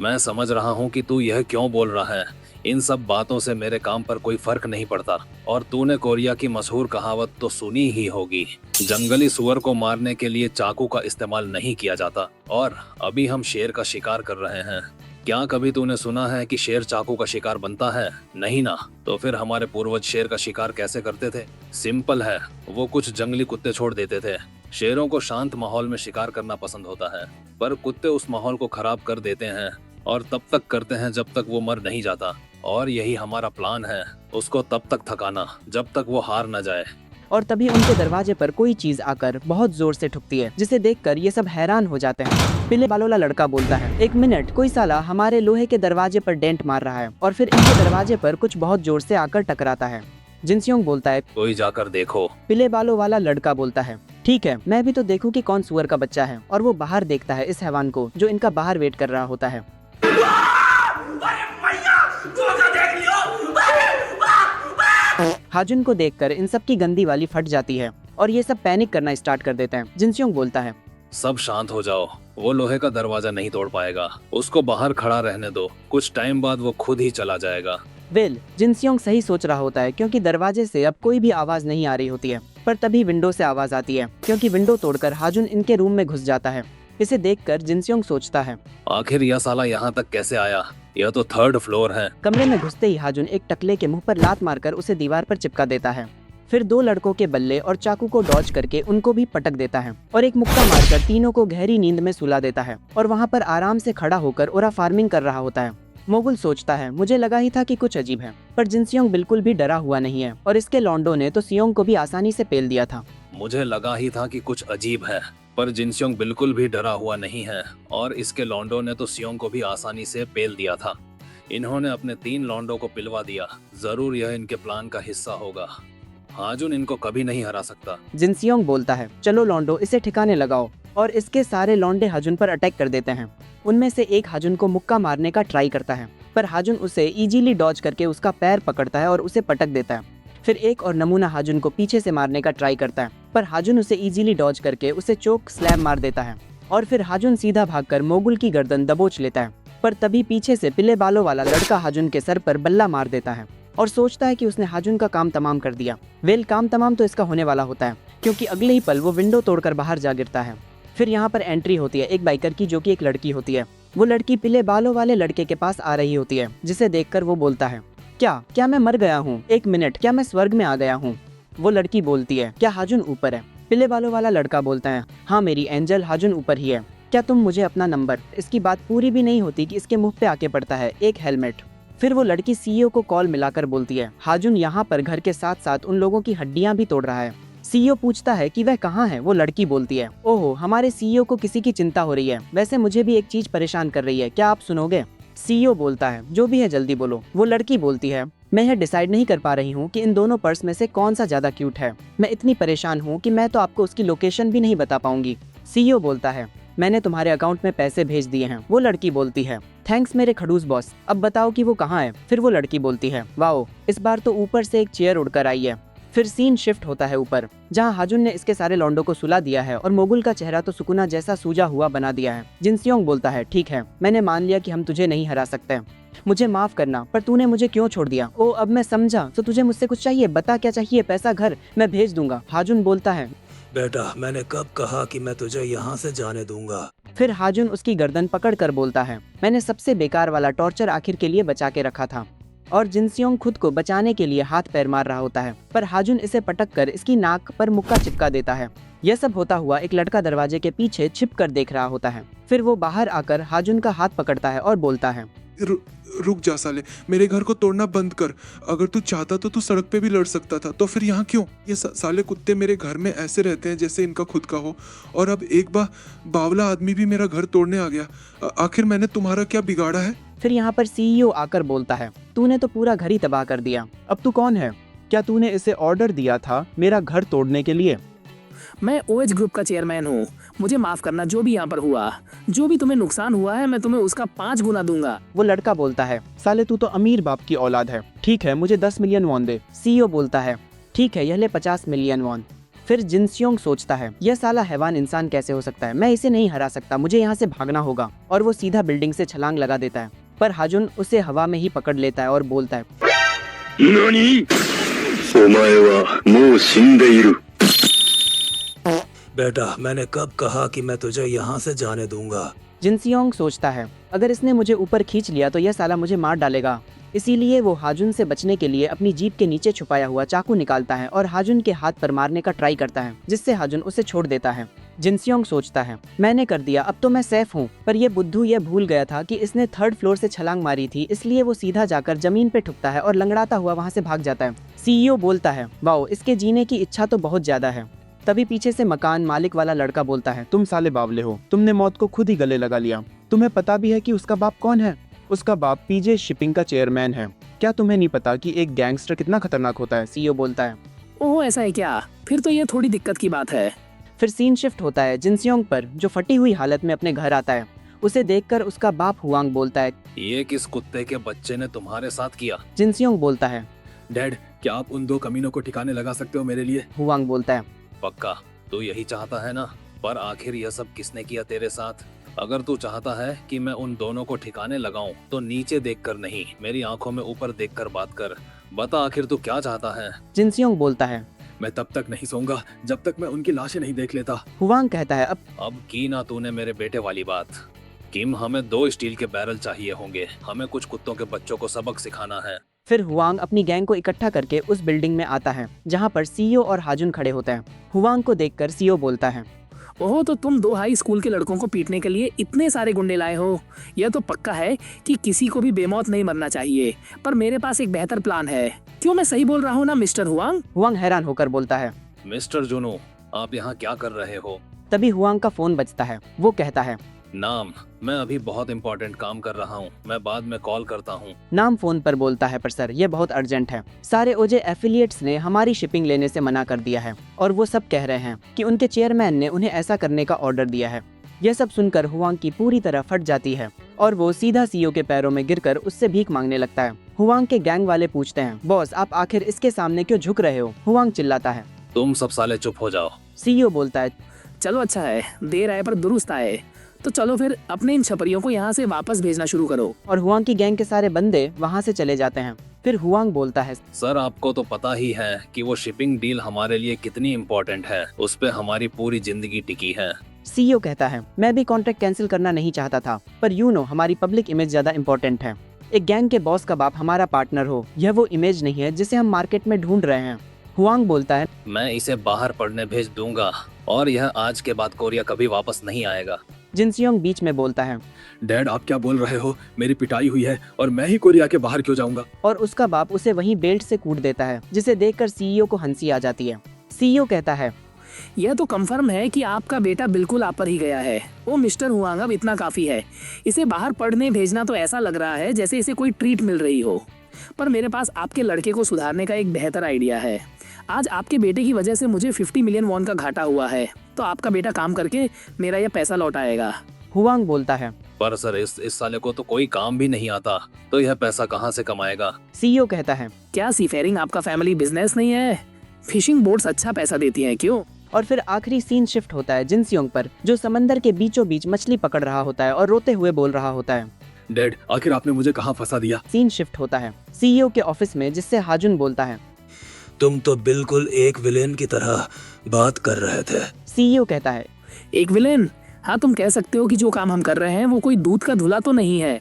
मैं समझ रहा हूँ कि तू यह क्यों बोल रहा है। इन सब बातों से मेरे काम पर कोई फर्क नहीं पड़ता। और तूने कोरिया की मशहूर कहावत तो सुनी ही होगी, जंगली सुअर को मारने के लिए चाकू का इस्तेमाल नहीं किया जाता। और अभी हम शेर का शिकार कर रहे हैं। क्या कभी तूने सुना है कि शेर चाकू का शिकार बनता है? नहीं ना। तो फिर हमारे पूर्वज शेर का शिकार कैसे करते थे? सिंपल है, वो कुछ जंगली कुत्ते छोड़ देते थे। शेरों को शांत माहौल में शिकार करना पसंद होता है, पर कुत्ते उस माहौल को खराब कर देते हैं और तब तक करते हैं जब तक वो मर नहीं जाता। और यही हमारा प्लान है, उसको तब तक थकाना जब तक वो हार न जाए। और तभी उनके दरवाजे पर कोई चीज आकर बहुत जोर से ठुकती है, जिसे देखकर ये सब हैरान हो जाते हैं। पीले बालों वाला लड़का बोलता है, एक मिनट, कोई साला हमारे लोहे के दरवाजे पर डेंट मार रहा है और फिर इनके दरवाजे पर कुछ बहुत जोर से आकर टकराता है। जिनसियोंग बोलता है, कोई जाकर देखो। पीले बालों वाला लड़का बोलता है, ठीक है, मैं भी तो देखूं कि कौन सुअर का बच्चा है। और वो बाहर देखता है इस हैवान को जो इनका बाहर वेट कर रहा होता है। हाजुन को देखकर इन सब की गंदी वाली फट जाती है और ये सब पैनिक करना स्टार्ट कर देते हैं। जिनसियोंग बोलता है, सब शांत हो जाओ, वो लोहे का दरवाजा नहीं तोड़ पाएगा, उसको बाहर खड़ा रहने दो, कुछ टाइम बाद वो खुद ही चला जाएगा। वेल, जिनसियोंग सही सोच रहा होता है क्योंकि दरवाजे से अब कोई भी आवाज नहीं आ रही होती है। पर तभी विंडो से आवाज आती है क्योंकि विंडो तोड़कर हाजुन इनके रूम में घुस जाता है। इसे देखकर जिनसियोंग सोचता है, आखिर यह साला यहाँ तक कैसे आया? यह तो 3rd फ्लोर है। कमरे में घुसते ही हाजुन एक टकले के मुंह पर लात मारकर उसे दीवार पर चिपका देता है। फिर 2 लड़कों के बल्ले और चाकू को डॉज करके उनको भी पटक देता है और एक मुक्का मारकर तीनों को गहरी नींद में सुला देता है और वहाँ पर आराम से खड़ा होकर ओरा फार्मिंग कर रहा होता है। मोगुल सोचता है, मुझे लगा ही था कि कुछ अजीब है, पर जिनसियोंग बिल्कुल भी डरा हुआ नहीं है और इसके लॉन्डो ने तो सियोंग को भी आसानी से पेल दिया था। मुझे लगा ही था कि कुछ अजीब है, पर जिनसियोंग बिल्कुल भी डरा हुआ नहीं है और इसके लॉन्डो ने तो सियोंग को भी आसानी से पेल दिया था। इन्होंने अपने 3 लॉन्डो को पिलवा दिया। जरूर यह इनके प्लान का हिस्सा होगा। हाजुन इनको कभी नहीं हरा सकता। जिनसियोंग बोलता है, चलो लॉन्डो, इसे ठिकाने लगाओ। और इसके सारे लॉन्डे हाजुन पर अटैक कर देते हैं। उनमें से एक हाजुन को मुक्का मारने का ट्राई करता है, पर हाजुन उसे इजीली डॉज करके उसका पैर पकड़ता है और उसे पटक देता है। फिर एक और नमूना हाजुन को पीछे से मारने का ट्राई करता है, पर हाजुन उसे इजीली डॉज करके उसे चोक स्लैम मार देता है। और फिर हाजुन सीधा भागकर मोगुल की गर्दन दबोच लेता है। पर तभी पीछे से पीले बालों वाला लड़का हाजुन के सर पर बल्ला मार देता है और सोचता है कि उसने हाजुन का काम तमाम कर दिया। वेल, काम तमाम तो इसका होने वाला होता है क्योंकि अगले ही पल वो विंडो तोड़कर बाहर जा गिरता है। फिर यहाँ पर एंट्री होती है एक बाइकर की, जो कि एक लड़की होती है। वो लड़की पीले बालों वाले लड़के के पास आ रही होती है, जिसे देखकर वो बोलता है, क्या मैं मर गया हूँ? एक मिनट, क्या मैं स्वर्ग में आ गया हूँ? वो लड़की बोलती है, क्या हाजुन ऊपर है? पीले बालों वाला लड़का बोलता है, हाँ मेरी एंजल, हाजुन ऊपर ही है। क्या तुम मुझे अपना नंबर? इसकी बात पूरी भी नहीं होती कि इसके मुंह पे आके पड़ता है एक हेलमेट। फिर वो लड़की सीईओ को कॉल मिलाकर बोलती है, हाजुन यहाँ पर घर के साथ साथ उन लोगों की हड्डियां भी तोड़ रहा है। सीईओ पूछता है कि वह कहाँ है। वो लड़की बोलती है, ओहो, हमारे सीईओ को किसी की चिंता हो रही है। वैसे मुझे भी एक चीज परेशान कर रही है, क्या आप सुनोगे? सीईओ बोलता है, जो भी है जल्दी बोलो। वो लड़की बोलती है, मैं यह डिसाइड नहीं कर पा रही हूँ कि इन दोनों पर्स में से कौन सा ज्यादा क्यूट है। मैं इतनी परेशान हूँ कि मैं तो आपको उसकी लोकेशन भी नहीं बता पाऊंगी। सीईओ बोलता है, मैंने तुम्हारे अकाउंट में पैसे भेज दिए हैं। वो लड़की बोलती है, थैंक्स मेरे खड़ूस बॉस, अब बताओ कि वो कहाँ है। फिर वो लड़की बोलती है, वाओ, इस बार तो ऊपर से एक चेयर उड़कर आई है। फिर सीन शिफ्ट होता है ऊपर, जहाँ हाजुन ने इसके सारे लॉन्डो को सुला दिया है और मोगुल का चेहरा तो सुकुना जैसा सूजा हुआ बना दिया है। जिनसियोंग बोलता है, ठीक है, मैंने मान लिया कि हम तुझे नहीं हरा सकते, मुझे माफ करना, पर तूने मुझे क्यों छोड़ दिया? ओ, अब मैं समझा, तो तुझे मुझसे कुछ चाहिए? बता क्या चाहिए? पैसा, घर, मैं भेज दूंगा। हाजुन बोलता है, बेटा, मैंने कब कहा कि मैं तुझे यहाँ से जाने दूंगा? फिर हाजुन उसकी गर्दन पकड़कर बोलता है, मैंने सबसे बेकार वाला टॉर्चर आखिर के लिए बचा के रखा था। और जिनसियोंग खुद को बचाने के लिए हाथ पैर मार रहा होता है, पर हाजुन इसे पटक कर इसकी नाक पर मुक्का चिपका देता है। यह सब होता हुआ एक लड़का दरवाजे के पीछे छिप कर देख रहा होता है। फिर वो बाहर आकर हाजुन का हाथ पकड़ता है और बोलता है, रुक जा साले, मेरे घर को तोड़ना बंद कर। अगर तू चाहता तो तू सड़क पे भी लड़ सकता था, तो फिर यहाँ क्यों? ये साले कुत्ते मेरे घर में ऐसे रहते हैं जैसे इनका खुद का हो। और अब एक बावला आदमी भी मेरा घर तोड़ने आ गया। आखिर मैंने तुम्हारा क्या बिगाड़ा है? फिर यहाँ पर सीईओ आकर बोलता है, तूने तो पूरा घर ही तबाह कर दिया। अब तू कौन है? क्या तूने इसे ऑर्डर दिया था मेरा घर तोड़ने के लिए? मैं ओएच ग्रुप का चेयरमैन हूँ। मुझे माफ करना जो भी यहाँ पर हुआ, जो भी तुम्हें नुकसान हुआ है मैं तुम्हें उसका 5 गुना दूंगा। वो लड़का बोलता है, साले तू तो अमीर बाप की औलाद है, ठीक है मुझे 10 मिलियन वॉन दे। सीईओ बोलता है, ठीक है यह ले 50 मिलियन वॉन। फिर जिनसियोंग सोचता है, यह साला हैवान इंसान कैसे हो सकता है, मैं इसे नहीं हरा सकता, मुझे यहाँ से भागना होगा। और वो सीधा बिल्डिंग से छलांग लगा देता है, पर हाजुन उसे हवा में ही पकड़ लेता है और बोलता है, बेटा मैंने कब कहा कि मैं तुझे यहाँ से जाने दूंगा। जिनसियोंग सोचता है, अगर इसने मुझे ऊपर खींच लिया तो यह साला मुझे मार डालेगा। इसीलिए वो हाजुन से बचने के लिए अपनी जीप के नीचे छुपाया हुआ चाकू निकालता है और हाजुन के हाथ पर मारने का ट्राई करता है, जिससे हाजुन उसे छोड़ देता है। जिनसियोंग सोचता है, मैंने कर दिया, अब तो मैं सेफ हूँ। पर ये बुद्धू ये भूल गया था कि इसने 3rd फ्लोर से छलांग मारी थी, इसलिए वो सीधा जाकर जमीन पे ठुकता है और लंगड़ाता हुआ वहाँ से भाग जाता है। सीईओ बोलता है, वाओ इसके जीने की इच्छा तो बहुत ज्यादा है। तभी पीछे से मकान मालिक वाला लड़का बोलता है, तुम साले बावले हो, तुमने मौत को खुद ही गले लगा लिया। तुम्हें पता भी है कि उसका बाप कौन है? उसका बाप पीजे शिपिंग का चेयरमैन है। क्या तुम्हें नहीं पता कि एक गैंगस्टर कितना खतरनाक होता है? सीईओ बोलता है। ओह ऐसा है क्या? फिर तो ये थोड़ी दिक्कत की बात है। फिर सीन शिफ्ट होता है जिनसियोंग पर, जो फटी हुई हालत में अपने घर आता है। उसे देखकर उसका बाप हुआंग बोलता है, ये किस कुत्ते के बच्चे ने तुम्हारे साथ किया? जिनसियोंग बोलता है। डैड क्या आप उन 2 कमीनों को ठिकाने लगा सकते हो मेरे लिए? हुआंग बोलता है, पक्का तू यही चाहता है ना? पर आखिर यह सब किसने किया तेरे साथ? अगर तू चाहता है कि मैं उन दोनों को ठिकाने लगाऊं तो नीचे देखकर नहीं, मेरी आंखों में ऊपर देखकर बात कर। बता आखिर तू क्या चाहता है? जिनसियोंग बोलता है। मैं तब तक नहीं सोऊंगा जब तक मैं उनकी लाशें नहीं देख लेता। हुआंग कहता है, अब की ना तूने मेरे बेटे वाली बात। किम हमें 2 स्टील के बैरल चाहिए होंगे, हमें कुछ कुत्तों के बच्चों को सबक सिखाना है। फिर हुआंग अपनी गैंग को इकट्ठा करके उस बिल्डिंग में आता है जहाँ पर सीईओ और हाजुन खड़े होते हैं। हुआंग को देखकर सीईओ बोलता है, ओह तो तुम 2 हाई स्कूल के लड़कों को पीटने के लिए इतने सारे गुंडे लाए हो। यह तो पक्का है कि किसी को भी बेमौत नहीं मरना चाहिए। पर मेरे पास एक बेहतर प्लान है। क्यों मैं सही बोल रहा हूँ ना मिस्टर हुआंग? हुआंग हैरान होकर बोलता है। मिस्टर जुनू, आप यहाँ क्या कर रहे हो? तभी हुआंग का फोन बजता है। वो कहता है, नाम, मैं अभी बहुत इंपॉर्टेंट काम कर रहा हूँ, मैं बाद में कॉल करता हूँ। नाम फोन पर बोलता है, पर सर ये बहुत अर्जेंट है। सारे ओजे एफिलिएट्स ने हमारी शिपिंग लेने से मना कर दिया है और वो सब कह रहे हैं कि उनके चेयरमैन ने उन्हें ऐसा करने का ऑर्डर दिया है। यह सब सुनकर हुआंग की पूरी तरह फट जाती है और वो सीधा सीईओ के पैरों में गिरकर उससे भीख मांगने लगता है। हुआंग के गैंग वाले पूछते हैं, बॉस आप आखिर इसके सामने क्यों झुक रहे हो? हुआंग चिल्लाता है, तुम सब साले चुप हो जाओ। सीईओ बोलता है, चलो अच्छा है, देर आए पर दुरुस्त आए। तो चलो फिर अपने इन छपरियों को यहाँ से वापस भेजना शुरू करो। और हुआंग की गैंग के सारे बंदे वहाँ से चले जाते हैं। फिर हुआंग बोलता है, सर आपको तो पता ही है कि वो शिपिंग डील हमारे लिए कितनी इम्पोर्टेंट है, उस पे हमारी पूरी जिंदगी टिकी है। सीईओ कहता है, मैं भी कॉन्ट्रैक्ट कैंसिल करना नहीं चाहता था, पर हमारी पब्लिक इमेज ज्यादा इम्पोर्टेंट है। एक गैंग के बॉस का बाप हमारा पार्टनर हो, यह वो इमेज नहीं है जिसे हम मार्केट में ढूंढ रहे हैं। हुआंग बोलता है, मैं इसे बाहर पढ़ने भेज दूंगा और यह आज के बाद कोरिया कभी वापस नहीं आएगा। जिनसियोंग बीच में बोलता है, डैड आप क्या बोल रहे हो? मेरी पिटाई हुई है और मैं ही कोरिया के बाहर क्यों जाऊंगा? और उसका बाप उसे वहीं बेल्ट से कूट देता है, जिसे देखकर सीईओ को हंसी आ जाती है। सीईओ कहता है, यह तो कंफर्म है कि आपका बेटा बिल्कुल आप पर ही गया है। ओ मिस्टर हुआंग, अब इतना काफी है। इसे बाहर पढ़ने भेजना तो ऐसा लग रहा है जैसे इसे कोई ट्रीट मिल रही हो। पर मेरे पास आपके लड़के को सुधारने का एक बेहतर आइडिया है। आज आपके बेटे की वजह से मुझे 50 मिलियन वॉन का घाटा हुआ है, तो आपका बेटा काम करके मेरा यह पैसा लौटाएगा। हुआंग बोलता है, पर सर इस साले को तो कोई काम भी नहीं आता, तो यह पैसा कहाँ से कमाएगा? सीईओ कहता है, क्या सीफेरिंग आपका फैमिली बिजनेस नहीं है? फिशिंग बोट्स अच्छा पैसा देती हैं क्यों? और फिर आखिरी सीन शिफ्ट होता है जिनसियोंग पर, जो समंदर के बीचों बीच मछली पकड़ रहा होता है और रोते हुए बोल रहा होता है, डैड आखिर आपने मुझे कहाँ फंसा दिया? सीन शिफ्ट होता है सीईओ के ऑफिस में, जिससे हाजुन बोलता है, तुम तो बिल्कुल एक विलेन की तरह बात कर रहे थे। सीईओ कहता है, एक विलेन? हाँ तुम कह सकते हो कि जो काम हम कर रहे हैं वो कोई दूध का धुला तो नहीं है।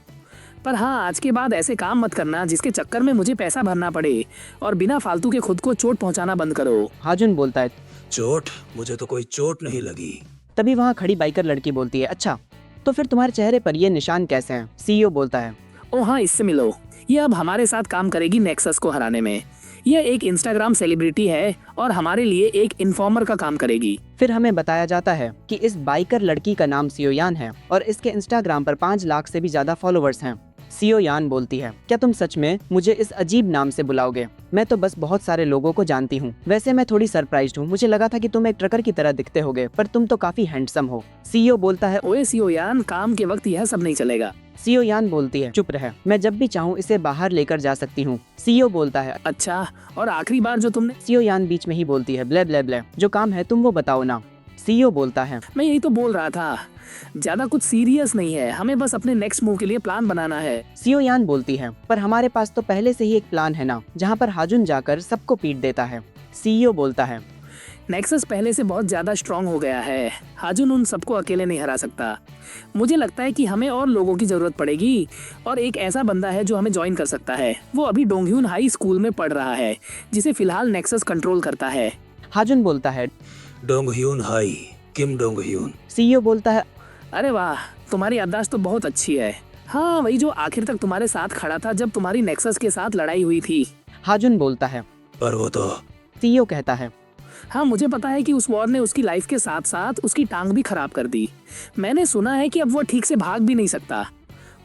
पर हाँ, आज के बाद ऐसे काम मत करना जिसके चक्कर में मुझे पैसा भरना पड़े, और बिना फालतू के खुद को चोट पहुंचाना बंद करो। हाजुन बोलता है, चोट? मुझे तो कोई चोट नहीं लगी। तभी वहाँ खड़ी बाइकर लड़की बोलती है, अच्छा तो फिर तुम्हारे चेहरे पर ये निशान कैसे हैं? सीईओ बोलता है, ओ हाँ, इससे मिलो। ये अब हमारे साथ काम करेगी नेक्सस को हराने में। यह एक इंस्टाग्राम सेलिब्रिटी है और हमारे लिए एक इन्फॉर्मर का काम करेगी। फिर हमें बताया जाता है कि इस बाइकर लड़की का नाम सियोयान है और इसके इंस्टाग्राम पर 5 लाख से भी ज्यादा फॉलोवर्स हैं। सीओ यान बोलती है, क्या तुम सच में मुझे इस अजीब नाम से बुलाओगे? मैं तो बस बहुत सारे लोगों को जानती हूँ। वैसे मैं थोड़ी सरप्राइज्ड हूँ, मुझे लगा था कि तुम एक ट्रकर की तरह दिखते होगे, पर तुम तो काफी हैंडसम हो। सीईओ बोलता है, ओए सीओ यान, काम के वक्त यह सब नहीं चलेगा। सीओ यान बोलती है, चुप रह, मैं जब भी चाहूँ इसे बाहर लेकर जा सकती हूँ। सीईओ बोलता है, अच्छा, और आखिरी बार जो तुमने। सीओ यान बीच में ही बोलती है, ब्ले ब्ले ब्ले, जो काम है तुम वो बताओ ना। सीईओ बोलता है, मैं यही तो बोल रहा था, ज्यादा कुछ सीरियस नहीं है, हमें बस अपने नेक्स्ट मूव के लिए प्लान बनाना है। सीओ यान बोलती है, पर हमारे पास तो पहले से ही एक प्लान है ना, जहाँ पर हाजुन जाकर सबको पीट देता है। सीईओ बोलता है, नेक्सस पहले से बहुत ज्यादा स्ट्रांग हो गया है, हाजुन उन सबको अकेले नहीं हरा सकता। मुझे लगता है कि हमें और लोगों की जरूरत पड़ेगी, और एक ऐसा बंदा है जो हमें ज्वाइन कर सकता है। वो अभी डोंगह्यून हाई स्कूल में पढ़ रहा है, जिसे फिलहाल नेक्सस कंट्रोल करता है। हाजुन बोलता है, डोंगह्यून हाई, किम डोंगह्यून। सीईओ बोलता है, अरे वाह, तुम्हारी याददाश्त तो बहुत अच्छी है। हाँ, वही जो आखिर तक तुम्हारे साथ खड़ा था जब तुम्हारी नेक्सस के साथ लड़ाई हुई थी। हाजुन बोलता है, पर वो तो। सीईओ कहता है, हाँ, मुझे पता है कि उस वॉर ने उसकी लाइफ के साथ साथ उसकी टांग भी खराब कर दी। मैंने सुना है कि अब वो ठीक से भाग भी नहीं सकता,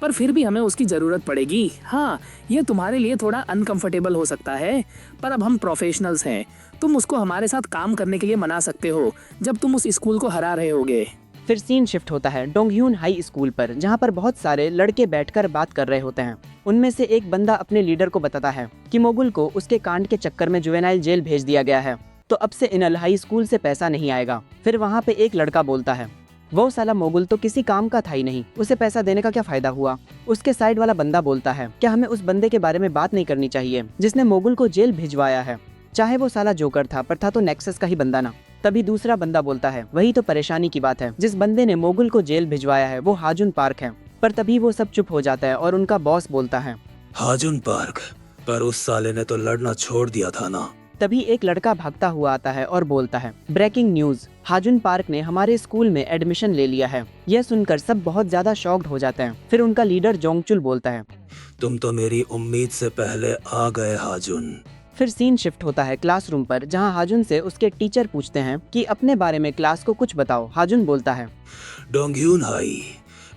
पर फिर भी हमें उसकी जरूरत पड़ेगी। हाँ, ये तुम्हारे लिए थोड़ा अनकंफर्टेबल हो सकता है, पर अब हम प्रोफेशनल्स हैं। तुम उसको हमारे साथ काम करने के लिए मना सकते हो जब तुम उस स्कूल को हरा रहे होगे। फिर सीन शिफ्ट होता है डोंगह्यून हाई स्कूल पर, जहाँ पर बहुत सारे लड़के बैठकर बात कर रहे होते हैं। उनमें से एक बंदा अपने लीडर को बताता है कि मोगुल को उसके कांड के चक्कर में जुवेनाइल जेल भेज दिया गया है, तो अब से इनल हाई स्कूल से पैसा नहीं आएगा। फिर वहाँ पे एक लड़का बोलता है, वो साला मोगुल तो किसी काम का था ही नहीं, उसे पैसा देने का क्या फायदा हुआ। उसके साइड वाला बंदा बोलता है, क्या हमें उस बंदे के बारे में बात नहीं करनी चाहिए जिसने मोगुल को जेल भिजवाया है, चाहे वो साला जोकर था, पर था तो नेक्सस का ही बंदा ना। तभी दूसरा बंदा बोलता है, वही तो परेशानी की बात है, जिस बंदे ने मोगुल को जेल भिजवाया है वो हाजुन पार्क है। पर तभी वो सब चुप हो जाता है और उनका बॉस बोलता है, हाजुन पार्क, पर उस साले ने तो लड़ना छोड़ दिया था ना। तभी एक लड़का भागता हुआ आता है और बोलता है, ब्रेकिंग न्यूज, हाजुन पार्क ने हमारे स्कूल में एडमिशन ले लिया है। यह सुनकर सब बहुत ज्यादा शॉक्ड हो जाते हैं। फिर उनका लीडर जोंगचुल बोलता है, तुम तो मेरी उम्मीद से पहले आ गए हाजुन। फिर सीन शिफ्ट होता है क्लासरूम पर, जहां हाजुन से उसके टीचर पूछते हैं कि अपने बारे में क्लास को कुछ बताओ। हाजुन बोलता है, डोंगह्यून हाई,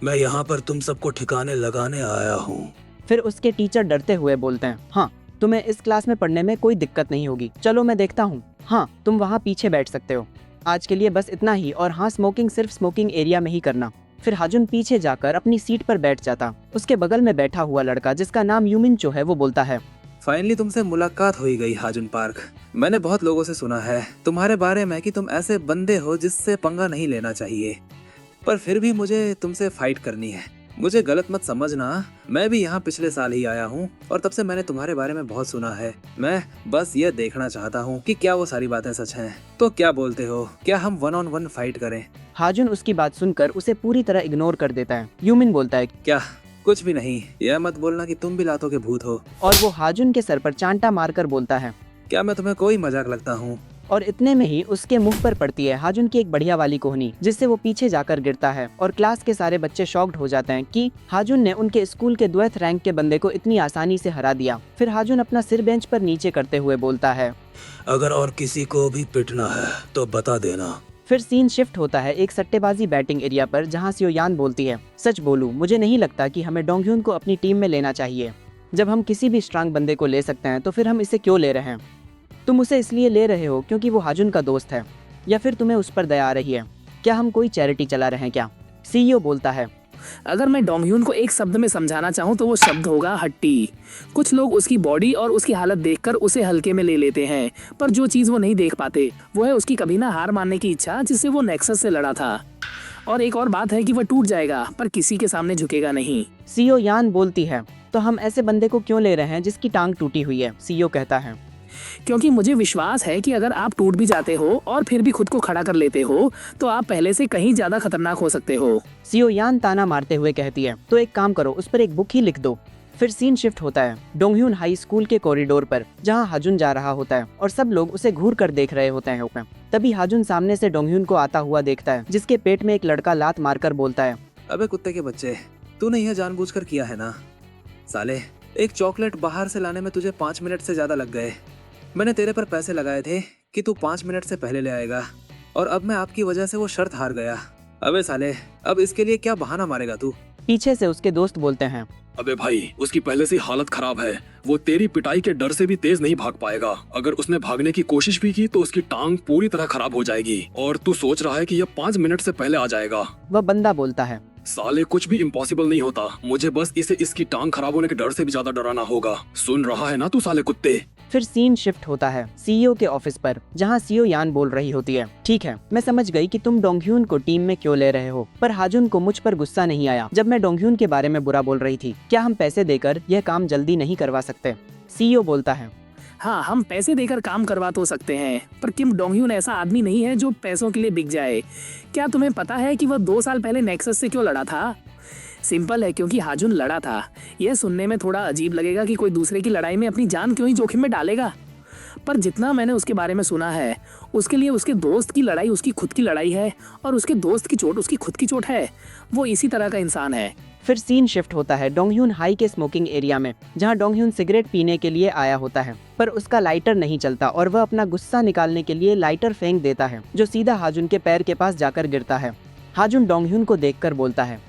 मैं यहाँ पर तुम सबको ठिकाने लगाने आया हूँ। फिर उसके टीचर डरते हुए बोलते हैं, हाँ, तुम्हें इस क्लास में पढ़ने में कोई दिक्कत नहीं होगी, चलो मैं देखता हूँ। हाँ, तुम वहाँ पीछे बैठ सकते हो। आज के लिए बस इतना ही, और हाँ, स्मोकिंग सिर्फ स्मोकिंग एरिया में ही करना। फिर हाजुन पीछे जाकर अपनी सीट पर बैठ जाता। उसके बगल में बैठा हुआ लड़का, जिसका नाम यूमिनचो है, वो बोलता है, फाइनली तुमसे मुलाकात हो ही गई हाजुन पार्क। मैंने बहुत लोगों से सुना है तुम्हारे बारे में कि तुम ऐसे बंदे हो जिससे पंगा नहीं लेना चाहिए, पर फिर भी मुझे तुमसे फाइट करनी है। मुझे गलत मत समझना, मैं भी यहाँ पिछले साल ही आया हूँ और तब से मैंने तुम्हारे बारे में बहुत सुना है। मैं बस ये देखना चाहता हूँ कि क्या वो सारी बातें सच हैं। तो क्या बोलते हो, क्या हम 1-on-1 फाइट करें? हाजुन उसकी बात सुनकर उसे पूरी तरह इग्नोर कर देता है। यूमिन बोलता है, क्या? कुछ भी नहीं, यह मत बोलना कि तुम भी लातों के भूत हो। और वो हाजुन के सर पर चांटा मारकर बोलता है, क्या मैं तुम्हें कोई मजाक लगता हूँ? और इतने में ही उसके मुंह पर पड़ती है हाजुन की एक बढ़िया वाली कोहनी, जिससे वो पीछे जाकर गिरता है। और क्लास के सारे बच्चे शॉक्ड हो जाते हैं कि हाजुन ने उनके स्कूल के द्वैथ रैंक के बंदे को इतनी आसानी से हरा दिया। फिर हाजुन अपना सिर बेंच पर नीचे करते हुए बोलता है, अगर और किसी को भी पिटना है तो बता देना। फिर सीन शिफ्ट होता है एक सट्टेबाजी बैटिंग एरिया पर, जहां सियोयान बोलती है, सच बोलूं, मुझे नहीं लगता कि हमें डोंगह्यून को अपनी टीम में लेना चाहिए। जब हम किसी भी स्ट्रांग बंदे को ले सकते हैं तो फिर हम इसे क्यों ले रहे हैं? तुम उसे इसलिए ले रहे हो क्योंकि वो हाजुन का दोस्त है, या फिर तुम्हें उस पर दया आ रही है? क्या हम कोई चैरिटी चला रहे हैं क्या? सीईओ बोलता है, अगर मैं डोंगह्यून को एक शब्द में समझाना चाहूँ तो वो शब्द होगा हट्टी। कुछ लोग उसकी बॉडी और उसकी हालत देखकर उसे हल्के में ले लेते हैं, पर जो चीज़ वो नहीं देख पाते वो है उसकी कभी ना हार मानने की इच्छा, जिससे वो नेक्सस से लड़ा था। और एक और बात है कि वह टूट जाएगा पर किसी के सामने झुकेगा नहीं। सीईओ यान बोलती है, तो हम ऐसे बंदे को क्यों ले रहे हैं जिसकी टांग टूटी हुई है? सीईओ कहता है, क्योंकि मुझे विश्वास है कि अगर आप टूट भी जाते हो और फिर भी खुद को खड़ा कर लेते हो तो आप पहले से कहीं ज्यादा खतरनाक हो सकते हो। सीईओ यान ताना मारते हुए कहती है, तो एक काम करो, उस पर एक बुक ही लिख दो। फिर सीन शिफ्ट होता है डोंगह्यून हाई स्कूल के कॉरिडोर पर, जहां हाजुन जा रहा होता है और सब लोग उसे घूर कर देख रहे होते हैं। तभी हाजुन सामने से डोंगह्यून को आता हुआ देखता है, जिसके पेट में एक लड़का लात मारकर बोलता है, अबे कुत्ते के बच्चे, तूने यह जानबूझकर किया है ना? साले, एक चॉकलेट बाहर से लाने में तुझे 5 मिनट से ज्यादा लग गए। मैंने तेरे पर पैसे लगाए थे कि तू 5 मिनट से पहले ले आएगा, और अब मैं आपकी वजह से वो शर्त हार गया। अबे साले, अब इसके लिए क्या बहाना मारेगा तू? पीछे से उसके दोस्त बोलते हैं, अबे भाई, उसकी पहले से ही हालत खराब है। वो तेरी पिटाई के डर से भी तेज नहीं भाग पाएगा। अगर उसने भागने की कोशिश भी की तो उसकी टांग पूरी तरह खराब हो जाएगी। और तू सोच रहा है कि यह 5 मिनट से पहले आ जाएगा। वह बंदा बोलता है, साले, कुछ भी इम्पॉसिबल नहीं होता। मुझे बस इसे इसकी टांग खराब होने के डर से भी ज्यादा डराना होगा। सुन रहा है ना तू साले कुत्ते? फिर सीन शिफ्ट होता है सीईओ के ऑफिस पर, जहां सीईओ यान बोल रही होती है, ठीक है, मैं समझ गई कि तुम डोंगह्यून को टीम में क्यों ले रहे हो, पर हाजुन को मुझ पर गुस्सा नहीं आया जब मैं डोंगह्यून के बारे में बुरा बोल रही थी। क्या हम पैसे देकर यह काम जल्दी नहीं करवा सकते? सीईओ बोलता है, हाँ, हम पैसे देकर काम करवा तो सकते हैं, पर किम डोंगह्यून ऐसा आदमी नहीं है जो पैसों के लिए बिक जाए। क्या तुम्हें पता है कि वह 2 साल पहले नेक्सस से क्यों लड़ा था? सिंपल है, क्योंकि हाजुन लड़ा था। यह सुनने में थोड़ा अजीब लगेगा कि कोई दूसरे की लड़ाई में अपनी जान क्यों ही जोखिम में डालेगा, पर जितना मैंने उसके बारे में सुना है, उसके लिए उसके दोस्त की लड़ाई उसकी खुद की लड़ाई है, और उसके दोस्त की चोट उसकी खुद की चोट है। वो इसी तरह का इंसान है। फिर सीन शिफ्ट होता है डोंगह्यून हाई के स्मोकिंग एरिया में, जहां डोंगह्यून सिगरेट पीने के लिए आया होता है, पर उसका लाइटर नहीं चलता और वह अपना गुस्सा निकालने के लिए लाइटर फेंक देता है, जो सीधा हाजुन के पैर के पास जाकर गिरता है। हाजुन डोंगह्यून को देखकर बोलता है,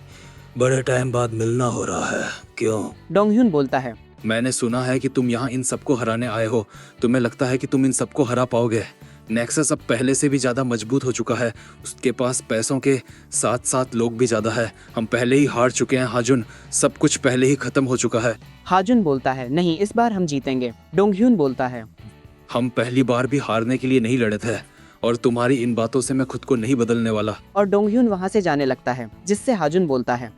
बड़े टाइम बाद मिलना हो रहा है, क्यों? डोंगह्यून बोलता है, मैंने सुना है कि तुम यहाँ इन सबको हराने आए हो। तुम्हें लगता है कि तुम इन सबको हरा पाओगे? नेक्सस अब पहले से भी ज्यादा मजबूत हो चुका है। उसके पास पैसों के साथ साथ लोग भी ज्यादा है। हम पहले ही हार चुके हैं हाजुन, सब कुछ पहले ही खत्म हो चुका है। हाजुन बोलता है, नहीं, इस बार हम जीतेंगे। डोंगह्यून बोलता है, हम पहली बार भी हारने के लिए नहीं लड़े थे, और तुम्हारी इन बातों से मैं खुद को नहीं बदलने वाला। और डोंगह्यून वहाँ से जाने लगता है, जिससे हाजुन बोलता है,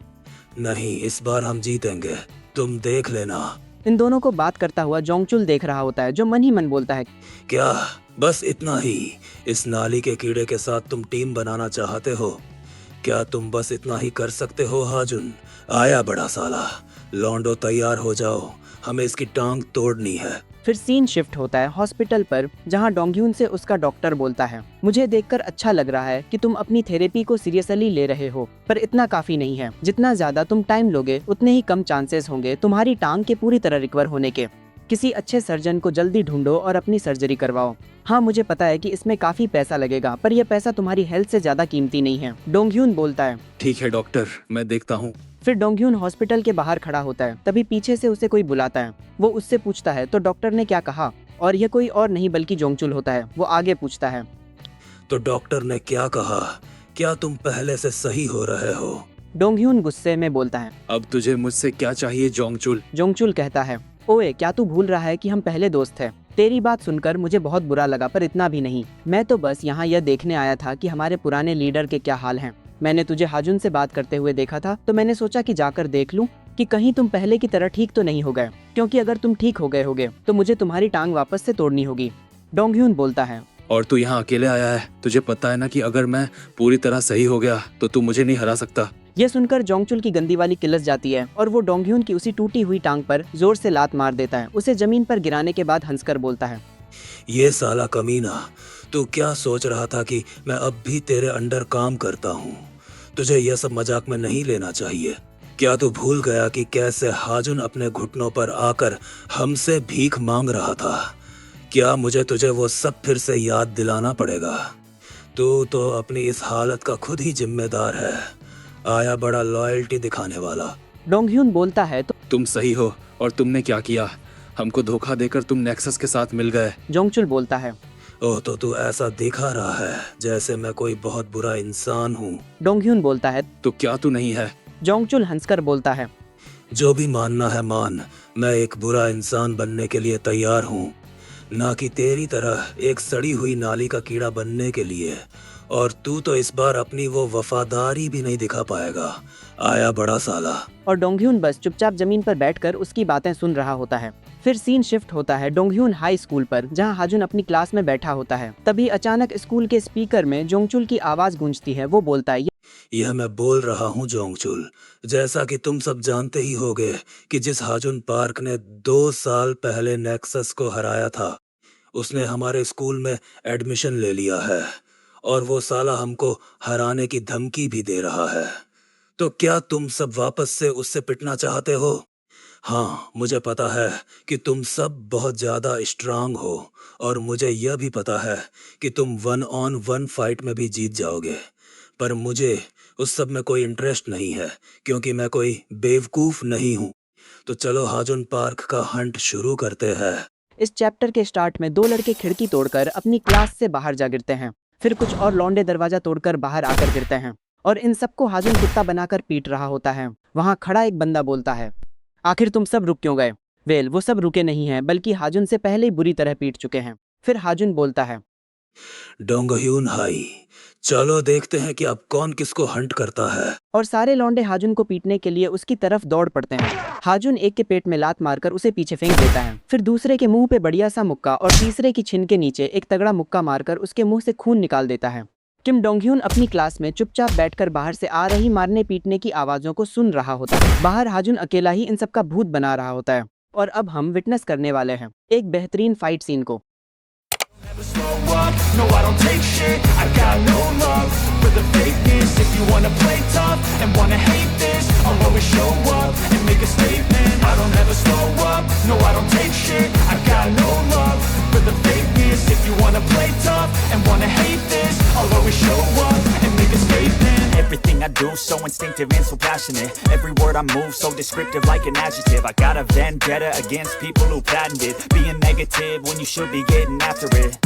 नहीं, इस बार हम जीतेंगे, तुम देख लेना। इन दोनों को बात करता हुआ जोंगचुल देख रहा होता है, जो मन ही मन बोलता है, क्या बस इतना ही? इस नाली के कीड़े के साथ तुम टीम बनाना चाहते हो? क्या तुम बस इतना ही कर सकते हो हाजुन? आया बड़ा साला, लौंडो तैयार हो जाओ, हमें इसकी टांग तोड़नी है। फिर सीन शिफ्ट होता है हॉस्पिटल पर, जहां डोंगह्यून से उसका डॉक्टर बोलता है, मुझे देखकर अच्छा लग रहा है कि तुम अपनी थेरेपी को सीरियसली ले रहे हो, पर इतना काफी नहीं है। जितना ज्यादा तुम टाइम लोगे उतने ही कम चांसेस होंगे तुम्हारी टांग के पूरी तरह रिकवर होने के। किसी अच्छे सर्जन को जल्दी ढूंढो और अपनी सर्जरी करवाओ। हाँ, मुझे पता है कि इसमें काफी पैसा लगेगा, पर यह पैसा तुम्हारी हेल्थ से ज्यादा कीमती नहीं है। डोंगह्यून बोलता है, ठीक है डॉक्टर, मैं देखता हूँ। फिर डोंगह्यून हॉस्पिटल के बाहर खड़ा होता है, तभी पीछे से उसे कोई बुलाता है। वो उससे पूछता है, तो डॉक्टर ने क्या कहा? और यह कोई और नहीं बल्कि जोंगचुल होता है। वो आगे पूछता है, तो डॉक्टर ने क्या कहा? क्या तुम पहले से सही हो रहे हो? डोंगह्यून गुस्से में बोलता है, अब तुझे मुझसे क्या चाहिए जोंगचुल? जोंगचुल कहता है, ओए, क्या तू भूल रहा है कि हम पहले दोस्त थे? तेरी बात सुनकर मुझे बहुत बुरा लगा, पर इतना भी नहीं। मैं तो बस यहाँ यह देखने आया था कि हमारे पुराने लीडर के क्या हाल हैं। मैंने तुझे हाजुन से बात करते हुए देखा था, तो मैंने सोचा कि जाकर देख लूं कि कहीं तुम पहले की तरह ठीक तो नहीं हो गए, क्योंकि अगर तुम ठीक हो गए होगे तो मुझे तुम्हारी टांग वापस से तोड़नी होगी। डोंगह्यून बोलता है, और तू यहाँ अकेले आया है? तुझे पता है ना कि अगर मैं पूरी तरह सही हो गया तो तू मुझे नहीं हरा सकता। यह सुनकर जोंगचुल की गंदी वाली किलस जाती है और वो डोंगह्यून की उसी टूटी हुई टांग पर जोर से लात मार देता है। उसे जमीन पर गिराने के बाद हंसकर बोलता है, ये साला कमीना, तू क्या सोच रहा था कि मैं अब भी तेरे अंडर काम करता हूँ? तुझे यह सब मजाक में नहीं लेना चाहिए। क्या तू भूल गया कि कैसे हाजुन अपने घुटनों पर आकर हमसे भीख मांग रहा था? क्या मुझे तुझे वो सब फिर से याद दिलाना पड़ेगा? तू तो अपनी इस हालत का खुद ही जिम्मेदार है। आया बड़ा लॉयल्टी दिखाने वाला। डोंगह्यून बोलता है, तो तुम सही हो, और तुमने क्या किया? हमको धोखा देकर तुम नेक्सस के साथ मिल गए। जोंगचुल बोलता है, ओह, तो तू ऐसा दिखा रहा है जैसे मैं कोई बहुत बुरा इंसान हूँ। डोंगह्यून बोलता है, तो क्या तू नहीं है? जोंगचुल हंसकर बोलता है, जो भी मानना है मान, मैं एक बुरा इंसान बनने के लिए तैयार हूँ, ना कि तेरी तरह एक सड़ी हुई नाली का कीड़ा बनने के लिए। और तू तो इस बार अपनी वो वफादारी भी नहीं दिखा पाएगा। आया बड़ा साला। और डोंगह्यून बस चुपचाप जमीन पर बैठकर उसकी बातें सुन रहा होता है। फिर सीन शिफ्ट होता है डोंगह्यून हाई स्कूल पर, जहां हाजुन अपनी क्लास में बैठा होता है। तभी अचानक स्कूल के स्पीकर में जोंगचुल की आवाज गूंजती है। वो बोलता है, यह मैं बोल रहा हूँ जोंगचुल, जैसा कि तुम सब जानते ही होगे कि जिस हाजुन पार्क ने 2 साल पहले नेक्सस को हराया था, उसने हमारे स्कूल में एडमिशन ले लिया है, और वो साला हमको हराने की धमकी भी दे रहा है। तो क्या तुम सब वापस से उससे पिटना चाहते हो? हाँ, मुझे पता है कि तुम सब बहुत ज्यादा स्ट्रांग हो, और मुझे यह भी पता है कि तुम 1-on-1 फाइट में भी जीत जाओगे। पर मुझे उस सब में कोई इंटरेस्ट नहीं है क्योंकि मैं कोई बेवकूफ नहीं हूँ। तो चलो हाजुन पार्क का हंट शुरू करते हैं। इस चैप्टर के स्टार्ट में 2 लड़के खिड़की तोड़कर अपनी क्लास से बाहर जा गिरते हैं। फिर कुछ और लौंडे दरवाजा तोड़कर बाहर आकर गिरते हैं और इन सबको हाजुन कुत्ता बनाकर पीट रहा होता है। वहाँ खड़ा एक बंदा बोलता है, आखिर तुम सब रुक क्यों गए? वेल, वो सब रुके नहीं हैं, बल्कि हाजुन से पहले ही बुरी तरह पीट चुके हैं। फिर हाजुन बोलता है, डोंगह्यून हाई, चलो देखते हैं कि अब कौन किसको हंट करता है। और सारे लौंडे हाजुन को पीटने के लिए उसकी तरफ दौड़ पड़ते हैं। हाजुन एक के पेट में लात मारकर उसे पीछे फेंक देता है, फिर दूसरे के मुंह पे बढ़िया सा मुक्का और तीसरे की छिन के नीचे एक तगड़ा मुक्का मारकर उसके मुंह से खून निकाल देता है। किम डोंगह्यून अपनी क्लास में चुपचाप बैठकर बाहर से आ रही मारने पीटने की आवाजों को सुन रहा होता है। बाहर हाजुन अकेला ही इन सबका भूत बना रहा होता है और अब हम विटनेस करने वाले हैं एक बेहतरीन फाइट सीन को। Slow up, no I don't take shit, I got no love for the fakeness. If you wanna play tough and wanna hate this, I'll always show up and make a statement. I don't ever slow up, no I don't take shit, I got no love for the fakeness. If you wanna play tough and wanna hate this, I'll always show up and make a statement. Everything I do so instinctive and so passionate. Every word I move so descriptive like an adjective. I got a vendetta against people who patented being negative when you should be getting after it.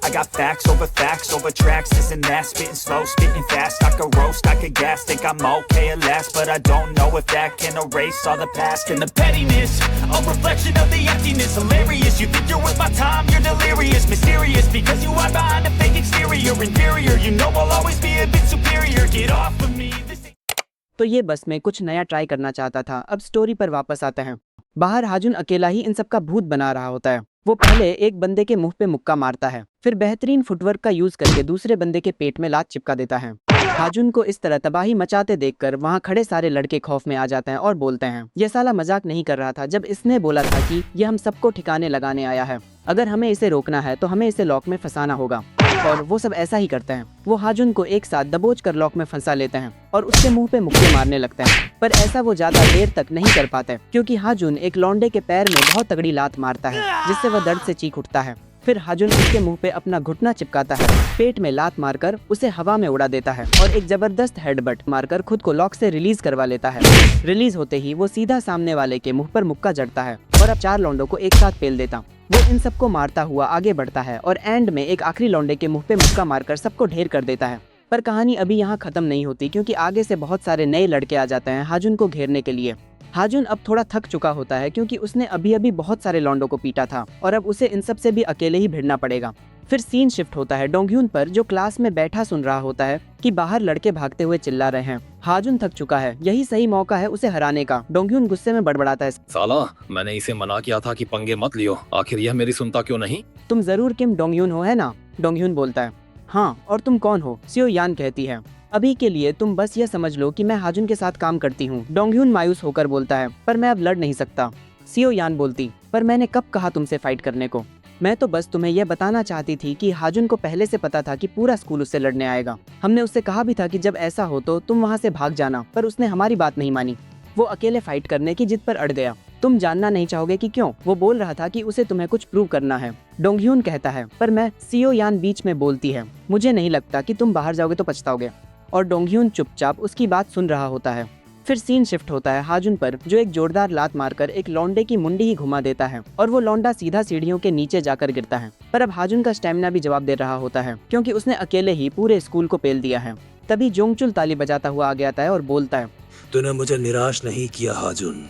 I got facts over tracks, this and that. Spitting slow, spitting fast. I could roast, I could gas. Think I'm okay at last, but I don't know if that can erase all the past. And the pettiness, a reflection of the emptiness. Hilarious, you think you're worth my time, you're delirious. Mysterious, because you hide behind a fake exterior. Inferior, you know I'll always be a bit superior. Get off of me, this ain't... तो ये बस मैं कुछ नया try करना चाहता था। अब स्टोरी पर वापस आते हैं। बाहर हाजुन अकेला ही इन सबका भूत बना रहा होता है। वो पहले एक बंदे के मुंह पे मुक्का मारता है, फिर बेहतरीन फुटवर्क का यूज करके दूसरे बंदे के पेट में लात चिपका देता है। हाजुन को इस तरह तबाही मचाते देखकर वहाँ खड़े सारे लड़के खौफ में आ जाते हैं और बोलते हैं, ये साला मजाक नहीं कर रहा था जब इसने बोला था कि ये हम सबको ठिकाने लगाने आया है। अगर हमें इसे रोकना है तो हमें इसे लॉक में फंसाना होगा। और वो सब ऐसा ही करते हैं। वो हाजुन को एक साथ दबोच कर लॉक में फंसा लेते हैं और उसके मुंह पे मुक्के मारने लगते हैं। पर ऐसा वो ज्यादा देर तक नहीं कर पाते क्योंकि हाजुन एक लौंडे के पैर में बहुत तगड़ी लात मारता है जिससे वह दर्द से चीख उठता है। फिर हाजुन उसके मुंह पे अपना घुटना चिपकाता है, पेट में लात मारकर उसे हवा में उड़ा देता है और एक जबरदस्त हेडबट मारकर खुद को लॉक से रिलीज करवा लेता है। रिलीज होते ही वो सीधा सामने वाले के मुंह पर मुक्का जड़ता है और अब 4 लौंडों को एक साथ पेल देता। वो इन सबको मारता हुआ आगे बढ़ता है और एंड में एक आखिरी लौंडे के मुंह पे मुक्का मारकर सबको ढेर कर देता है। पर कहानी अभी यहाँ खत्म नहीं होती क्योंकि आगे से बहुत सारे नए लड़के आ जाते हैं हाजुन को घेरने के लिए। हाजुन अब थोड़ा थक चुका होता है क्योंकि उसने अभी अभी बहुत सारे लौंडों को पीटा था और अब उसे इन सब से भी अकेले ही भिड़ना पड़ेगा। फिर सीन शिफ्ट होता है डोंगह्यून पर, जो क्लास में बैठा सुन रहा होता है कि बाहर लड़के भागते हुए चिल्ला रहे हैं। हाजुन थक चुका है, यही सही मौका है उसे हराने का। डोंगह्यून गुस्से में बड़बड़ाता है, साला, मैंने इसे मना किया था कि पंगे मत लियो, आखिर यह मेरी सुनता क्यों नहीं? तुम जरूर किम डोंगह्यून हो, है ना? डोंगह्यून बोलता है, हाँ, और तुम कौन हो? सियो यान कहती है, अभी के लिए तुम बस यह समझ लो कि मैं हाजुन के साथ काम करती हूँ। डोंगह्यून मायूस होकर बोलता है, पर मैं अब लड़ नहीं सकता। सियो यान बोलती, पर मैंने कब कहा तुमसे फाइट करने को? मैं तो बस तुम्हें यह बताना चाहती थी कि हाजुन को पहले से पता था कि पूरा स्कूल उससे लड़ने आएगा। हमने उससे कहा भी था कि जब ऐसा हो तो तुम वहाँ से भाग जाना, पर उसने हमारी बात नहीं मानी। वो अकेले फाइट करने की जिद पर अड़ गया। तुम जानना नहीं चाहोगे कि क्यों? वो बोल रहा था कि उसे तुम्हें कुछ प्रूव करना है। डोंगह्यून कहता है, पर मैं। सियो यान बीच में बोलती है, मुझे नहीं लगता कि तुम बाहर जाओगे तो पछताओगे। और डोंगह्यून चुपचाप उसकी बात सुन रहा होता है। फिर सीन शिफ्ट होता है हाजुन पर, जो एक जोरदार लात मारकर एक लौंडे की मुंडी ही घुमा देता है और वो लौंडा सीधा सीढ़ियों के नीचे जाकर गिरता है। पर अब हाजुन का स्टेमिना भी जवाब दे रहा होता है क्योंकि उसने अकेले ही पूरे स्कूल को पेल दिया है। तभी जोंगचुल ताली बजाता हुआ आ गया था और बोलता है, तूने मुझे निराश नहीं किया हाजुन।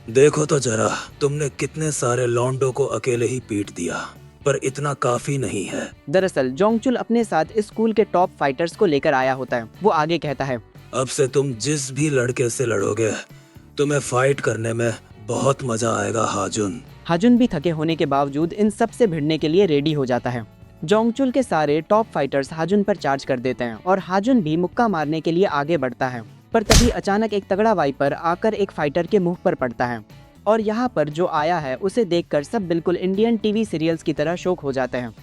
देखो तो जरा, तुमने कितने सारे लौंडों को अकेले ही पीट दिया, पर इतना काफी नहीं है। दरअसल जोंगचुल अपने साथ इस स्कूल के टॉप फाइटर्स को लेकर आया होता है। वो आगे कहता है, अब से तुम जिस भी लड़के से लड़ोगे तुम्हें फाइट करने में बहुत मजा आएगा हाजुन। हाजुन भी थके होने के बावजूद इन सब से भिड़ने के लिए रेडी हो जाता है। जोंगचुल के सारे टॉप फाइटर्स हाजुन पर चार्ज कर देते हैं और हाजुन भी मुक्का मारने के लिए आगे बढ़ता है। पर तभी अचानक एक तगड़ा वाइपर आकर एक फाइटर के मुंह पर पड़ता है और यहाँ पर जो आया है उसे देखकर सब बिल्कुल इंडियन टीवी सीरियल्स की तरह शॉक हो जाते हैं।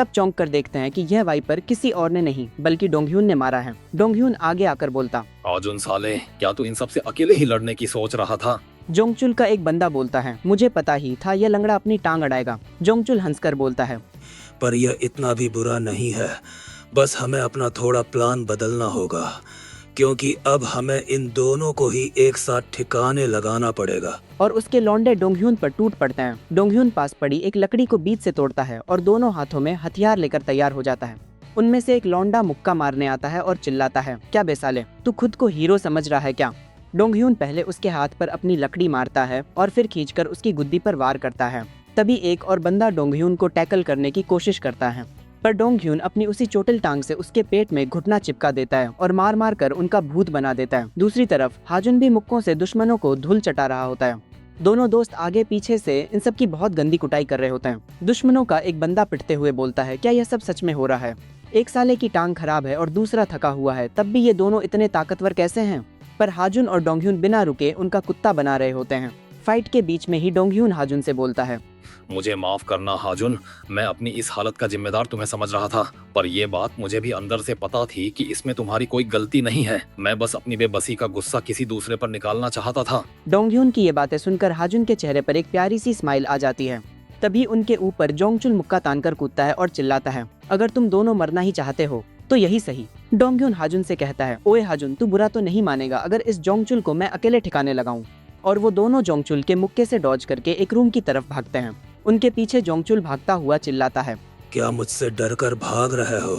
सब चौंक कर देखते हैं कि यह वाइपर किसी और ने नहीं बल्कि डोंगह्यून ने मारा है। डोंगह्यून आगे आकर बोलता। हाजुन साले, क्या तू इन सब से अकेले ही लड़ने की सोच रहा था? जोंगचुल का एक बंदा बोलता है, मुझे पता ही था यह लंगड़ा अपनी टांग अड़ाएगा। जोंगचुल हंसकर बोलता है, पर यह इतना भी बुरा नहीं है, बस हमें अपना थोड़ा प्लान बदलना होगा, क्योंकि अब हमें इन दोनों को ही एक साथ ठिकाने लगाना पड़ेगा। और उसके लौंडे डोंगह्यून पर टूट पड़ते हैं। डोंगह्यून पास पड़ी एक लकड़ी को बीच से तोड़ता है और दोनों हाथों में हथियार लेकर तैयार हो जाता है। उनमें से एक लौंडा मुक्का मारने आता है और चिल्लाता है, क्या बेसाले, तू खुद को हीरो समझ रहा है क्या? डोंगह्यून पहले उसके हाथ पर अपनी लकड़ी मारता है और फिर खींचकर उसकी गुद्दी पर वार करता है। तभी एक और बंदा डोंगह्यून को टैकल करने की कोशिश करता है, पर डोंगह्यून अपनी उसी चोटिल टांग से उसके पेट में घुटना चिपका देता है और मार मार कर उनका भूत बना देता है। दूसरी तरफ हाजुन भी मुक्कों से दुश्मनों को धूल चटा रहा होता है। दोनों दोस्त आगे पीछे से इन सब की बहुत गंदी कुटाई कर रहे होते हैं। दुश्मनों का एक बंदा पिटते हुए बोलता है, क्या यह सब सच में हो रहा है? एक साले की टांग खराब है और दूसरा थका हुआ है, तब भी ये दोनों इतने ताकतवर कैसे हैं? पर हाजुन और डोंगह्यून बिना रुके उनका कुत्ता बना रहे होते हैं। फाइट के बीच में ही डोंगह्यून हाजुन से बोलता है, मुझे माफ करना हाजुन, मैं अपनी इस हालत का जिम्मेदार तुम्हें समझ रहा था, पर यह बात मुझे भी अंदर से पता थी कि इसमें तुम्हारी कोई गलती नहीं है। मैं बस अपनी बेबसी का गुस्सा किसी दूसरे पर निकालना चाहता था। डोंगह्यून की ये बातें सुनकर हाजुन के चेहरे पर एक प्यारी सी स्माइल आ जाती है। तभी उनके ऊपर जोंगचुल मुक्का तानकर कूदता है और चिल्लाता है, अगर तुम दोनों मरना ही चाहते हो तो यही सही। डोंगह्यून हाजुन से कहता है, ओए हाजुन, तू बुरा तो नहीं मानेगा अगर इस जोंगचुल को मैं अकेले ठिकाने लगाऊं। और वो दोनों जोंगचुल के मुक्के से डॉज करके एक रूम की तरफ भागते हैं। उनके पीछे जोंगचुल भागता हुआ चिल्लाता है, क्या मुझसे डरकर भाग रहे हो?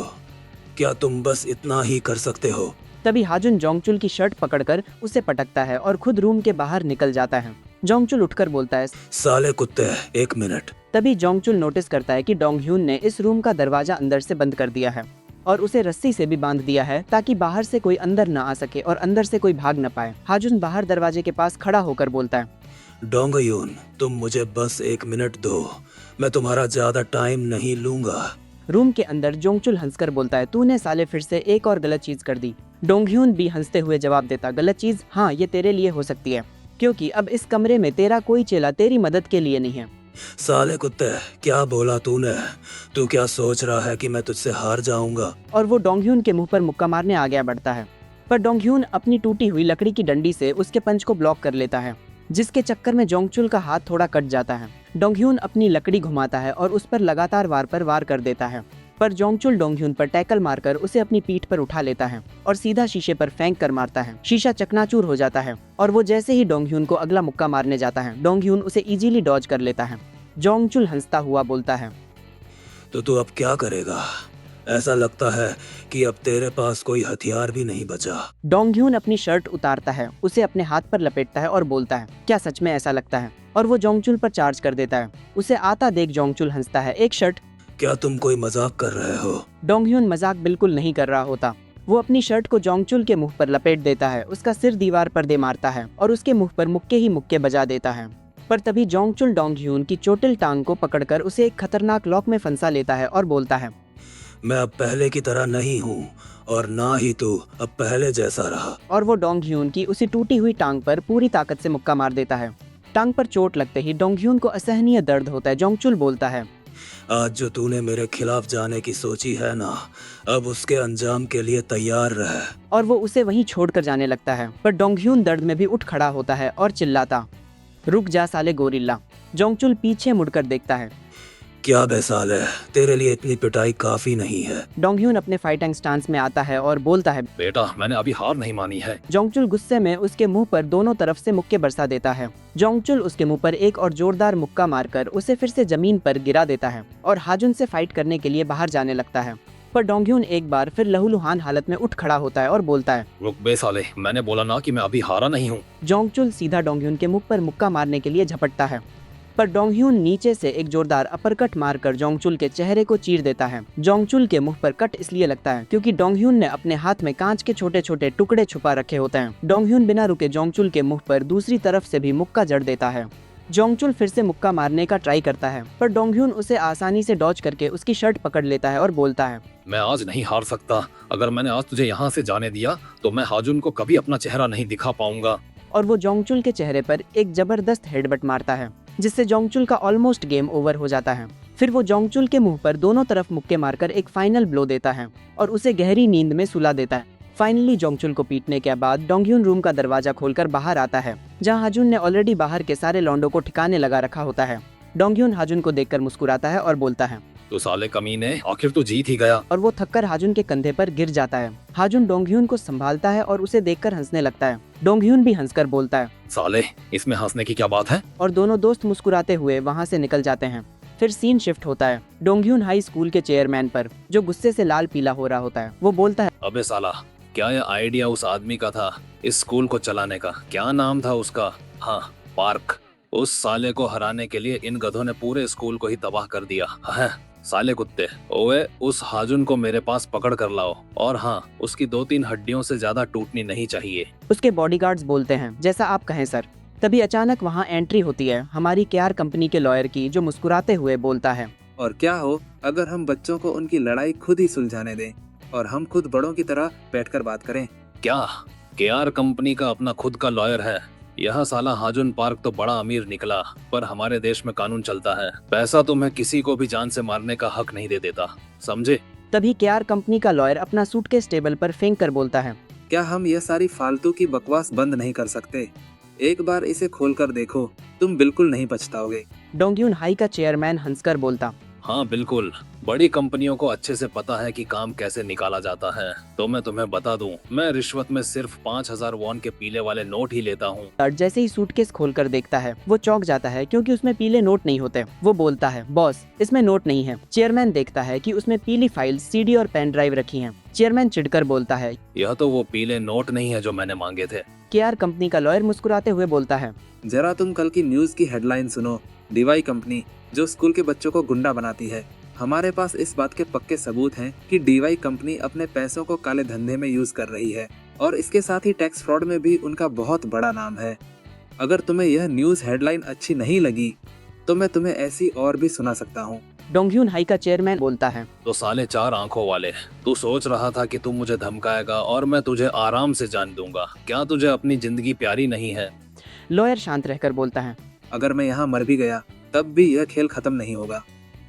क्या तुम बस इतना ही कर सकते हो? तभी हाजुन जोंगचुल की शर्ट पकड़कर उसे पटकता है और खुद रूम के बाहर निकल जाता है। जोंगचुल उठकर बोलता है, साले कुत्ते, एक मिनट। तभी जोंगचुल नोटिस करता है कि डोंगह्यून ने इस रूम का दरवाजा अंदर से बंद कर दिया है और उसे रस्सी से भी बांध दिया है ताकि बाहर से कोई अंदर न आ सके और अंदर से कोई भाग न पाए। हाजुन बाहर दरवाजे के पास खड़ा होकर बोलता है, डोंगह्यून, तुम मुझे बस 1 मिनट दो, मैं तुम्हारा ज्यादा टाइम नहीं लूंगा। रूम के अंदर जोंगचुल हंसकर बोलता है, तूने साले फिर से एक और गलत चीज कर दी। डोंगह्यून भी हंसते हुए जवाब देता, गलत चीज? हाँ, ये तेरे लिए हो सकती है, क्योंकि अब इस कमरे में तेरा कोई चेला तेरी मदद के लिए नहीं है। साले कुत्ते, क्या बोला तूने? तू क्या सोच रहा है कि मैं तुझसे हार जाऊंगा? और वो डोंगह्यून के मुंह पर मुक्का मारने आगे बढ़ता है, पर डोंगह्यून अपनी टूटी हुई लकड़ी की डंडी से उसके पंच को ब्लॉक कर लेता है, जिसके चक्कर में जोंगचुल का हाथ थोड़ा कट जाता है। डोंगह्यून अपनी लकड़ी घुमाता है और उस पर लगातार वार पर वार कर देता है, पर जोंगचुल डोंगह्यून पर टैकल मारकर उसे अपनी पीठ पर उठा लेता है और सीधा शीशे पर फेंक कर मारता है। शीशा चकनाचूर हो जाता है और वो जैसे ही डोंगह्यून को अगला मुक्का मारने जाता है, डोंगह्यून उसे इजीली डॉज कर लेता है। जोंगचुल हंसता हुआ बोलता है, तो तू अब क्या करेगा? ऐसा लगता है कि अब तेरे पास कोई हथियार भी नहीं बचा। डोंगह्यून अपनी शर्ट उतारता है, उसे अपने हाथ पर लपेटता है और बोलता है, क्या सच में ऐसा लगता है? और वो जोंगचुल पर चार्ज कर देता है। उसे आता देख जोंगचुल हंसता है, एक शर्ट? क्या तुम कोई मजाक कर रहे हो? डोंगह्यून मजाक बिल्कुल नहीं कर रहा होता। वो अपनी शर्ट को जोंगचुल के मुंह पर लपेट देता है, उसका सिर दीवार पर दे मारता है और उसके मुंह पर मुक्के ही मुक्के बजा देता है। पर तभी जोंगचुल डोंगह्यून की चोटिल टांग को पकड़कर उसे एक खतरनाक लॉक में फंसा लेता है और बोलता है, मैं अब पहले की तरह नहीं हूँ और ना ही तू अब पहले जैसा रहा। और वो डोंगह्यून की उसी टूटी हुई टांग पर पूरी ताकत से मुक्का मार देता है। टांग पर चोट लगते ही डोंगह्यून को असहनीय दर्द होता है। जोंगचुल बोलता है, आज जो तूने मेरे खिलाफ जाने की सोची है ना, अब उसके अंजाम के लिए तैयार रह। और वो उसे वहीं छोड़कर जाने लगता है। पर डोंगह्यून दर्द में भी उठ खड़ा होता है और चिल्लाता, रुक जा साले गोरिल्ला। जोंगचुल पीछे मुड़कर देखता है, क्या बेसाल है, तेरे लिए इतनी पिटाई काफी नहीं है। डोंगह्यून अपने फाइटिंग स्टांस में आता है और बोलता है, बेटा, मैंने अभी हार नहीं मानी है। जोंगचुल गुस्से में उसके मुंह पर दोनों तरफ से मुक्के बरसा देता है। जोंगचुल उसके मुंह पर एक और जोरदार मुक्का मारकर उसे फिर से जमीन पर गिरा देता है और हाजुन से फाइट करने के लिए बाहर जाने लगता है। पर डोंगह्यून एक बार फिर लहूलुहान हालत में उठ खड़ा होता है और बोलता है, रुक बे साले, मैंने बोला ना कि मैं अभी हारा नहीं हूँ। जोंगचुल सीधा डोंगह्यून के मुंह पर मुक्का मारने के लिए झपटता है, पर डोंगह्यून नीचे से एक जोरदार अपरकट मारकर जोंगचुल के चेहरे को चीर देता है। जोंगचुल के मुंह पर कट इसलिए लगता है क्योंकि डोंगह्यून ने अपने हाथ में कांच के छोटे छोटे टुकड़े छुपा रखे होते हैं। डोंगह्यून बिना रुके जोंगचुल के मुंह पर दूसरी तरफ से भी मुक्का जड़ देता है। जोंगचुल फिर से मुक्का मारने का ट्राई करता है, पर डोंगह्यून उसे आसानी से डॉज करके उसकी शर्ट पकड़ लेता है और बोलता है, मैं आज नहीं हार सकता। अगर मैंने आज तुझे यहाँ से जाने दिया तो मैं हाजुन को कभी अपना चेहरा नहीं दिखा पाऊंगा। और वो जोंगचुल के चेहरे पर एक जबरदस्त हेडबट मारता है, जिससे जोंगचुल का ऑलमोस्ट गेम ओवर हो जाता है। फिर वो जोंगचुल के मुंह पर दोनों तरफ मुक्के मारकर एक फाइनल ब्लो देता है और उसे गहरी नींद में सुला देता है। फाइनली जोंगचुल को पीटने के बाद डोंगह्यून रूम का दरवाजा खोलकर बाहर आता है, जहां हाजुन ने ऑलरेडी बाहर के सारे लौंडों को ठिकाने लगा रखा होता है। डोंगह्यून हाजुन को देखकर मुस्कुराता है और बोलता है, तो साले कमीने, आखिर तो जीत ही गया। और वो थककर हाजुन के कंधे पर गिर जाता है। हाजुन डोंगह्यून को संभालता है और उसे देखकर हंसने लगता है। डोंगह्यून भी हंसकर बोलता है, साले, इसमें हंसने की क्या बात है? और दोनों दोस्त मुस्कुराते हुए वहाँ से निकल जाते हैं। फिर सीन शिफ्ट होता है डोंगह्यून हाई स्कूल के चेयरमैन पर, जो गुस्से से लाल पीला हो रहा होता है। वो बोलता है, अबे साला, क्या ये आइडिया उस आदमी का था इस स्कूल को चलाने का? क्या नाम था उसका? हाँ, पार्क। उस साले को हराने के लिए इन गधों ने पूरे स्कूल को ही तबाह कर दिया है। साले कुत्ते, ओए उस हाजुन को मेरे पास पकड़ कर लाओ, और हाँ, उसकी 2-3 हड्डियों से ज्यादा टूटनी नहीं चाहिए। उसके बॉडीगार्ड्स बोलते हैं, जैसा आप कहें सर। तभी अचानक वहाँ एंट्री होती है हमारी केआर कंपनी के लॉयर की, जो मुस्कुराते हुए बोलता है, और क्या हो अगर हम बच्चों को उनकी लड़ाई खुद ही सुलझाने दें और हम खुद बड़ों की तरह बैठकर बात करें। क्या केआर कंपनी का अपना खुद का लॉयर है? यह साला हाजुन पार्क तो बड़ा अमीर निकला, पर हमारे देश में कानून चलता है, पैसा तुम्हें किसी को भी जान से मारने का हक नहीं दे देता, समझे? तभी केआर कंपनी का लॉयर अपना सूटकेस टेबल पर फेंक कर बोलता है, क्या हम यह सारी फालतू की बकवास बंद नहीं कर सकते? एक बार इसे खोलकर देखो, तुम बिल्कुल नहीं पछताओगे। डोंगह्यून हाई का चेयरमैन हंसकर बोलता, हाँ बिल्कुल, बड़ी कंपनियों को अच्छे से पता है कि काम कैसे निकाला जाता है। तो मैं तुम्हें बता दूं, मैं रिश्वत में सिर्फ 5000 वॉन के पीले वाले नोट ही लेता हूँ। और जैसे ही सूटकेस खोलकर देखता है, वो चौंक जाता है क्योंकि उसमें पीले नोट नहीं होते। वो बोलता है, बॉस, इसमें नोट नहीं है। चेयरमैन देखता है कि उसमें पीली फाइल, सीडी और पेन ड्राइव रखी हैं। चेयरमैन चिढ़कर बोलता है, यह तो वो पीले नोट नहीं है जो मैंने मांगे थे। केआर कंपनी का लॉयर मुस्कुराते हुए बोलता है, जरा तुम कल की न्यूज की हेडलाइन सुनो, डीवाई कंपनी जो स्कूल के बच्चों को गुंडा बनाती है। हमारे पास इस बात के पक्के सबूत हैं कि डीवाई कंपनी अपने पैसों को काले धंधे में यूज कर रही है, और इसके साथ ही टैक्स फ्रॉड में भी उनका बहुत बड़ा नाम है। अगर तुम्हें यह न्यूज हेडलाइन अच्छी नहीं लगी तो मैं तुम्हें ऐसी और भी सुना सकता हूँ। डोंगह्यून हाई का चेयरमैन बोलता है, तो साले 4 आंखों वाले, तू सोच रहा था कि तू मुझे धमकाएगा और मैं तुझे आराम से जान दूंगा। क्या तुझे अपनी जिंदगी प्यारी नहीं है? लॉयर शांत रहकर बोलता है, अगर मैं यहाँ मर भी गया तब भी यह खेल खत्म नहीं होगा।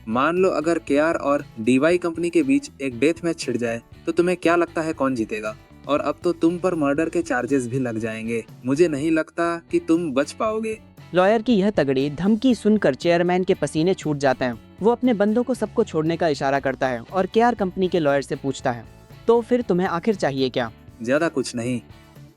मान लो अगर केआर और डीवाई कंपनी के बीच एक डेथ मैच छिड़ जाए तो तुम्हें क्या लगता है कौन जीतेगा? और अब तो तुम पर मर्डर के चार्जेस भी लग जाएंगे। मुझे नहीं लगता कि तुम बच पाओगे। लॉयर की यह तगड़ी धमकी सुनकर चेयरमैन के पसीने छूट जाते हैं। वो अपने बंदों को सबको छोड़ने का इशारा करता है और केआर कंपनी के लॉयर से पूछता है, तो फिर तुम्हें आखिर चाहिए क्या? ज्यादा कुछ नहीं,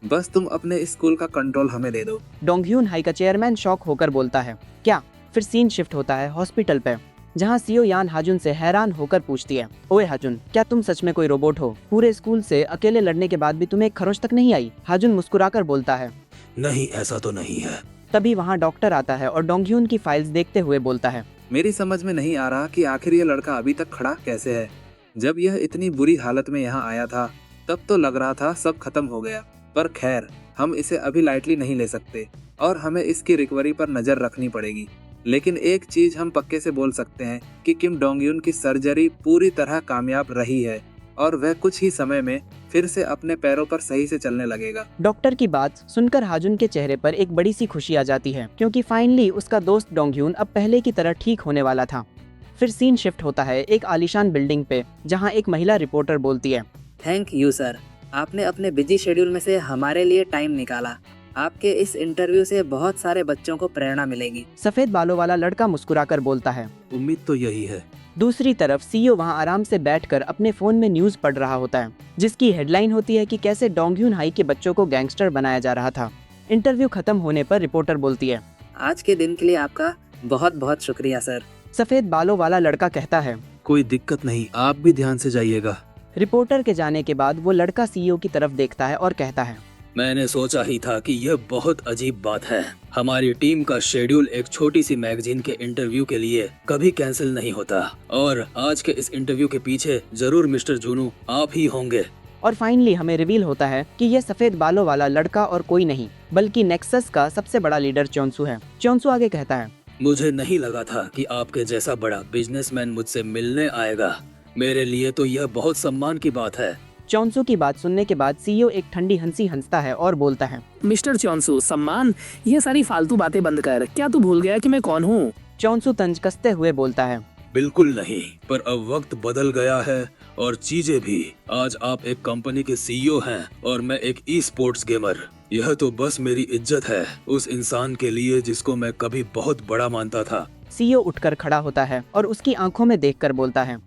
बस तुम अपने स्कूल का कंट्रोल हमें दे दो। डोंगह्यून हाई का चेयरमैन शॉक होकर बोलता है, क्या? फिर सीन शिफ्ट होता है हॉस्पिटल पे, जहाँ सीओ यान हाजुन से हैरान होकर पूछती है, ओए हाजुन, क्या तुम सच में कोई रोबोट हो? पूरे स्कूल से अकेले लड़ने के बाद भी तुम्हें एक खरोंच तक नहीं आई? हाजुन मुस्कुराकर बोलता है, नहीं, ऐसा तो नहीं है। तभी वहाँ डॉक्टर आता है और डोंगह्यून की फाइल्स देखते हुए बोलता है, मेरी समझ में नहीं आ रहा कि आखिर यह लड़का अभी तक खड़ा कैसे है। जब यह इतनी बुरी हालत में यहाँ आया था तब तो लग रहा था सब खत्म हो गया, पर खैर हम इसे अभी लाइटली नहीं ले सकते और हमें इसकी रिकवरी पर नजर रखनी पड़ेगी। लेकिन एक चीज हम पक्के से बोल सकते हैं कि किम डोंगह्यून की सर्जरी पूरी तरह कामयाब रही है और वह कुछ ही समय में फिर से अपने पैरों पर सही से चलने लगेगा। डॉक्टर की बात सुनकर हाजुन के चेहरे पर एक बड़ी सी खुशी आ जाती है, क्योंकि फाइनली उसका दोस्त डोंगह्यून अब पहले की तरह ठीक होने वाला था। फिर सीन शिफ्ट होता है एक आलीशान बिल्डिंग पे, जहाँ एक महिला रिपोर्टर बोलती है, थैंक यू सर, आपने अपने बिजी शेड्यूल में से हमारे लिए टाइम निकाला। आपके इस इंटरव्यू से बहुत सारे बच्चों को प्रेरणा मिलेगी। सफेद बालों वाला लड़का मुस्कुराकर बोलता है, उम्मीद तो यही है। दूसरी तरफ सीईओ वहां आराम से बैठकर अपने फोन में न्यूज पढ़ रहा होता है, जिसकी हेडलाइन होती है कि कैसे डोंगह्यून हाई के बच्चों को गैंगस्टर बनाया जा रहा था। इंटरव्यू खत्म होने पर रिपोर्टर बोलती है, आज के दिन के लिए आपका बहुत बहुत शुक्रिया सर। सफेद बालों वाला लड़का कहता है, कोई दिक्कत नहीं, आप भी ध्यान से जाइएगा। रिपोर्टर के जाने के बाद वो लड़का सीईओ की तरफ देखता है और कहता है, मैंने सोचा ही था कि यह बहुत अजीब बात है। हमारी टीम का शेड्यूल एक छोटी सी मैगजीन के इंटरव्यू के लिए कभी कैंसिल नहीं होता, और आज के इस इंटरव्यू के पीछे जरूर मिस्टर जूनू आप ही होंगे। और फाइनली हमें रिवील होता है कि यह सफेद बालों वाला लड़का और कोई नहीं बल्कि नेक्सस का सबसे बड़ा लीडर चोंसू है। चोंसू आगे कहता है, मुझे नहीं लगा था कि आपके जैसा बड़ा बिजनेसमैन मुझसे मिलने आएगा। मेरे लिए तो यह बहुत सम्मान की बात है। चोंसू की बात सुनने के बाद सीईओ एक ठंडी हंसी हंसता है और बोलता है, मिस्टर चौंसू, सम्मान, ये सारी फालतू बातें बंद कर। क्या तू भूल गया कि मैं कौन हूँ? चोंसू तंज कसते हुए बोलता है, बिल्कुल नहीं, पर अब वक्त बदल गया है और चीजें भी। आज आप एक कंपनी के सीईओ हैं और मैं एक ई स्पोर्ट्स गेमर। यह तो बस मेरी इज्जत है उस इंसान के लिए जिसको मैं कभी बहुत बड़ा मानता था। सीईओ उठकर खड़ा होता है और उसकी आंखों में देखकर बोलता है,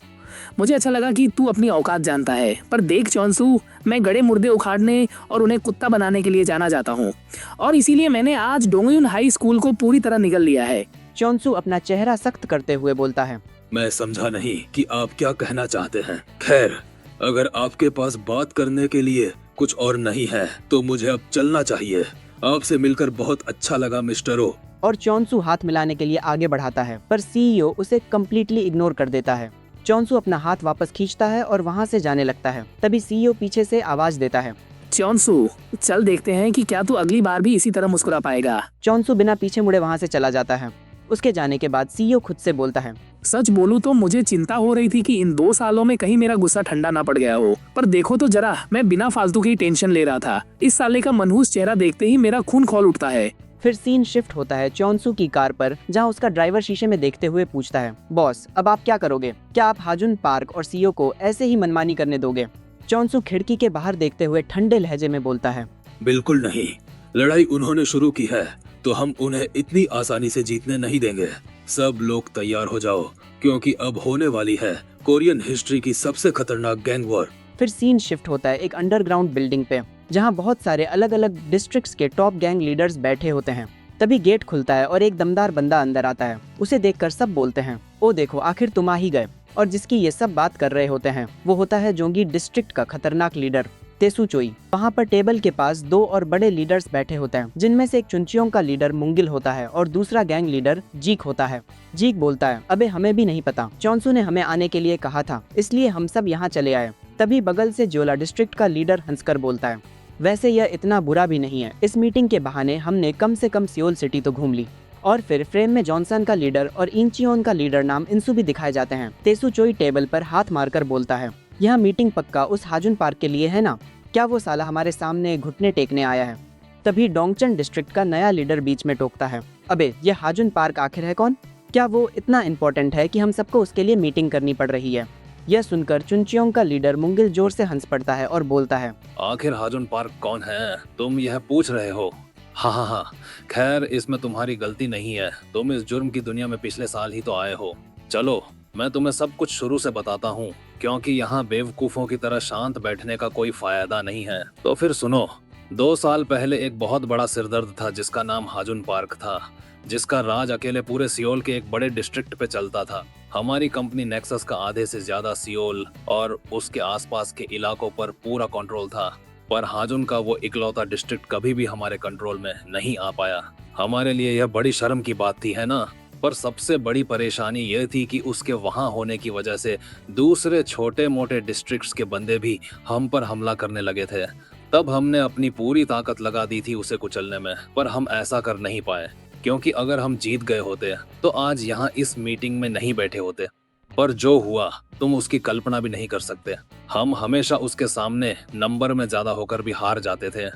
मुझे अच्छा लगा कि तू अपनी औकात जानता है, पर देख चौंसू, मैं गड़े मुर्दे उखाड़ने और उन्हें कुत्ता बनाने के लिए जाना जाता हूँ, और इसीलिए मैंने आज डोंगयुन हाई स्कूल को पूरी तरह निगल लिया है। चौंसू अपना चेहरा सख्त करते हुए बोलता है, मैं समझा नहीं कि आप क्या कहना चाहते हैं। खैर, अगर आपके पास बात करने के लिए कुछ और नहीं है तो मुझे अब चलना चाहिए। आपसे मिलकर बहुत अच्छा लगा मिस्टर ओ। और चौंसू हाथ मिलाने के लिए आगे बढ़ाता है, पर सीईओ उसे कम्प्लीटली इग्नोर कर देता है। चौंसू अपना हाथ वापस खींचता है और वहाँ से जाने लगता है। तभी सीईओ पीछे से आवाज देता है, चौंसू, चल देखते हैं कि क्या तू अगली बार भी इसी तरह मुस्कुरा पाएगा। चौंसू बिना पीछे मुड़े वहाँ से चला जाता है। उसके जाने के बाद सीईओ खुद से बोलता है, सच बोलूं तो मुझे चिंता हो रही थी कि इन 2 सालों में कहीं मेरा गुस्सा ठंडा ना पड़ गया हो, पर देखो तो जरा, मैं बिना फालतू की टेंशन ले रहा था। इस साले का मनहूस चेहरा देखते ही मेरा खून खौल उठता है। फिर सीन शिफ्ट होता है चौंसू की कार पर, जहां उसका ड्राइवर शीशे में देखते हुए पूछता है, बॉस अब आप क्या करोगे? क्या आप हाजुन पार्क और सीईओ को ऐसे ही मनमानी करने दोगे? चौंसू खिड़की के बाहर देखते हुए ठंडे लहजे में बोलता है, बिल्कुल नहीं। लड़ाई उन्होंने शुरू की है तो हम उन्हें इतनी आसानी से जीतने नहीं देंगे। सब लोग तैयार हो जाओ, क्योंकि अब होने वाली है कोरियन हिस्ट्री की सबसे खतरनाक गैंग वॉर। फिर सीन शिफ्ट होता है एक अंडरग्राउंड बिल्डिंग पे, जहां बहुत सारे अलग अलग डिस्ट्रिक्ट्स के टॉप गैंग लीडर्स बैठे होते हैं। तभी गेट खुलता है और एक दमदार बंदा अंदर आता है। उसे देखकर सब बोलते हैं, ओ देखो, आखिर तुम आ ही गए। और जिसकी ये सब बात कर रहे होते हैं वो होता है जोंगी डिस्ट्रिक्ट का खतरनाक लीडर तेसु चोई। वहाँ पर टेबल के पास 2 और बड़े लीडर्स बैठे होते हैं, जिनमें से एक चुनचियों का लीडर मुंगिल होता है और दूसरा गैंग लीडर जीक होता है। जीक बोलता है, अबे हमें भी नहीं पता, चौंसू ने हमें आने के लिए कहा था, इसलिए हम सब यहाँ चले आए। तभी बगल से जोला डिस्ट्रिक्ट का लीडर हंसकर बोलता है, वैसे यह इतना बुरा भी नहीं है, इस मीटिंग के बहाने हमने कम से कम सियोल सिटी तो घूम ली। और फिर फ्रेम में जॉनसन का लीडर और इंचियोन का लीडर नाम इंसु भी दिखाए जाते हैं। तेसु चोई टेबल पर हाथ मारकर बोलता है, यह मीटिंग पक्का उस हाजुन पार्क के लिए है ना? क्या वो साला हमारे सामने घुटने टेकने आया है? तभी डोंगचन डिस्ट्रिक्ट का नया लीडर बीच में टोकता है, अबे ये हाजुन पार्क आखिर है कौन? क्या वो इतना इम्पोर्टेंट है कि हम सबको उसके लिए मीटिंग करनी पड़ रही है? यह सुनकर चुनचियों का लीडर मुंगिल जोर से हंस पड़ता है और बोलता है, आखिर हाजुन पार्क कौन है, तुम यह पूछ रहे हो? हाँ, खैर इसमें तुम्हारी गलती नहीं है, तुम इस जुर्म की दुनिया में पिछले साल ही तो आए हो। चलो मैं तुम्हें सब कुछ शुरू से बताता हूँ, क्योंकि यहाँ बेवकूफों की तरह शांत बैठने का कोई फायदा नहीं है। तो फिर सुनो, 2 साल पहले एक बहुत बड़ा सिरदर्द था जिसका नाम हाजुन पार्क था, जिसका राज अकेले पूरे सियोल के एक बड़े डिस्ट्रिक्ट पे चलता था। हमारी कंपनी नेक्सस का आधे से ज्यादा सियोल और उसके आसपास के इलाकों पर पूरा कंट्रोल था, पर हाजुन का वो इकलौता डिस्ट्रिक्ट कभी भी हमारे कंट्रोल में नहीं आ पाया। हमारे लिए यह बड़ी शर्म की बात थी, है ना? पर सबसे बड़ी परेशानी यह थी कि उसके वहां होने की वजह से दूसरे छोटे मोटे डिस्ट्रिक्ट्स के बंदे भी हम पर हमला करने लगे थे। तब हमने अपनी पूरी ताकत लगा दी थी उसे कुचलने में, पर हम ऐसा कर नहीं पाए, क्योंकि अगर हम जीत गए होते तो आज यहाँ इस मीटिंग में नहीं बैठे होते। पर जो हुआ तुम उसकी कल्पना भी नहीं कर सकते। हम हमेशा उसके सामने नंबर में ज्यादा होकर भी हार जाते थे,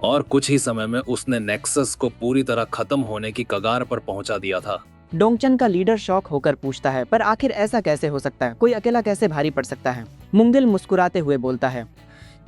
और कुछ ही समय में उसने नेक्सस को पूरी तरह खत्म होने की कगार पर पहुंचा दिया था। डोंगचन का लीडर शॉक होकर पूछता है, पर आखिर ऐसा कैसे हो सकता है? कोई अकेला कैसे भारी पड़ सकता है? मुंगिल मुस्कुराते हुए बोलता है,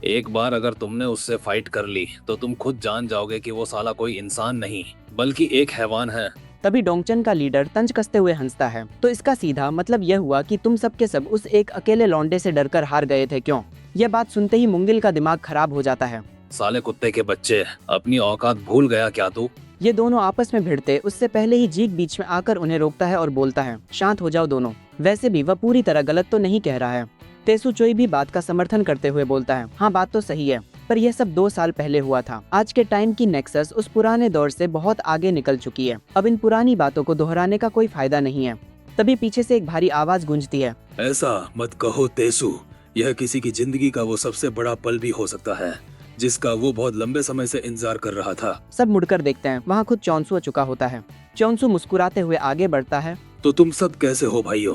एक बार अगर तुमने उससे फाइट कर ली तो तुम खुद जान जाओगे कि वो साला कोई इंसान नहीं बल्कि एक हैवान है। तभी डोंगचन का लीडर तंज कसते हुए हंसता है, तो इसका सीधा मतलब यह हुआ कि तुम सब के सब उस एक अकेले लौंडे से डरकर हार गए थे, क्यों? यह बात सुनते ही मुंगिल का दिमाग खराब हो जाता है। साले कुत्ते के बच्चे, अपनी औकात भूल गया क्या तू? ये दोनों आपस में भिड़ते उससे पहले ही जीक बीच में आकर उन्हें रोकता है और बोलता है, शांत हो जाओ दोनों। वैसे भी वह पूरी तरह गलत तो नहीं कह रहा है। तेसु चोई भी बात का समर्थन करते हुए बोलता है, हाँ बात तो सही है, पर यह सब 2 साल पहले हुआ था। आज के टाइम की नेक्सस उस पुराने दौर से बहुत आगे निकल चुकी है। अब इन पुरानी बातों को दोहराने का कोई फायदा नहीं है। तभी पीछे से एक भारी आवाज गूंजती है, ऐसा मत कहो तेसु, यह किसी की जिंदगी का वो सबसे बड़ा पल भी हो सकता है जिसका वो बहुत लंबे समय से इंतजार कर रहा था। सब मुड़कर देखते हैं, वहाँ खुद चौंसू आ चुका होता है। चौंसू मुस्कुराते हुए आगे बढ़ता है, तो तुम सब कैसे हो भाइयों?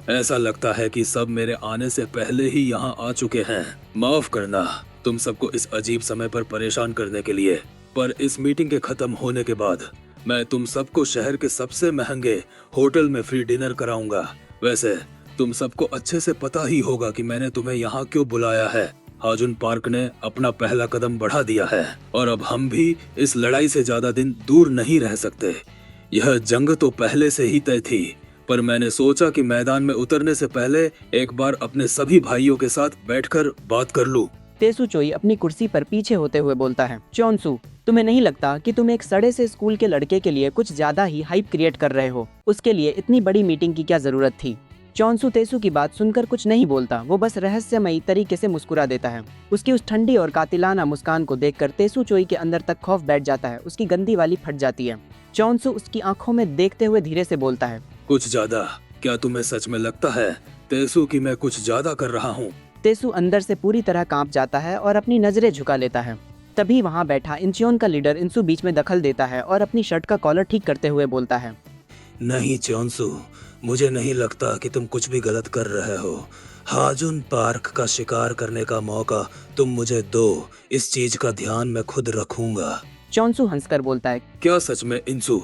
ऐसा लगता है कि सब मेरे आने से पहले ही यहाँ आ चुके हैं। माफ करना तुम सबको इस अजीब समय पर परेशान करने के लिए, पर इस मीटिंग के खत्म होने के बाद मैं तुम सबको शहर के सबसे महंगे होटल में फ्री डिनर कराऊंगा। वैसे तुम सबको अच्छे से पता ही होगा कि मैंने तुम्हें यहाँ क्यों बुलाया है। हाजुन पार्क ने अपना पहला कदम बढ़ा दिया है और अब हम भी इस लड़ाई से ज्यादा दिन दूर नहीं रह सकते। यह जंग तो पहले से ही तय थी, पर मैंने सोचा कि मैदान में उतरने से पहले एक बार अपने सभी भाइयों के साथ बैठकर बात कर लूं। तेसु चोई अपनी कुर्सी पर पीछे होते हुए बोलता है, चौनसू, तुम्हें नहीं लगता कि तुम एक सड़े से स्कूल के लड़के के लिए कुछ ज्यादा ही हाइप क्रिएट कर रहे हो? उसके लिए इतनी बड़ी मीटिंग की क्या जरूरत थी? चौनसू तेसु की बात सुनकर कुछ नहीं बोलता, वो बस रहस्यमयी तरीके से मुस्कुरा देता है। उसकी उस ठंडी और कातिलाना मुस्कान को देखकर तेसु चोई के अंदर तक खौफ बैठ जाता है, उसकी गंदी वाली फट जाती है। चौनसू उसकी आंखों में देखते हुए धीरे से बोलता है, कुछ ज्यादा? क्या तुम्हें सच में लगता है तेसु कि मैं कुछ ज्यादा कर रहा हूँ? तेसु अंदर से पूरी तरह कांप जाता है और अपनी नजरें झुका लेता है। तभी वहाँ बैठा इंचियोन का लीडर इंसु बीच में दखल देता है और अपनी शर्ट का कॉलर ठीक करते हुए बोलता है, नहीं चौनसू, मुझे नहीं लगता कि तुम कुछ भी गलत कर रहे हो। हाजुन पार्क का शिकार करने का मौका तुम मुझे दो, इस चीज का ध्यान मैं खुद रखूंगा। चौनसू हंसकर बोलता है, क्या सच में इंसु?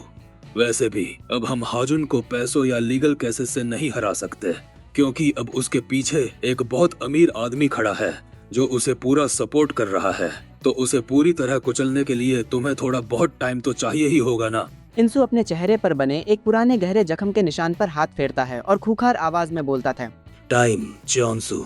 वैसे भी अब हम हाजुन को पैसों या लीगल केसेस से नहीं हरा सकते, क्योंकि अब उसके पीछे एक बहुत अमीर आदमी खड़ा है जो उसे पूरा सपोर्ट कर रहा है। तो उसे पूरी तरह कुचलने के लिए तुम्हें थोड़ा बहुत टाइम तो चाहिए ही होगा ना। इंसु अपने चेहरे पर बने एक पुराने गहरे जख्म के निशान पर हाथ फेरता है और खूंखार आवाज में बोलता था, टाइम चौनसू,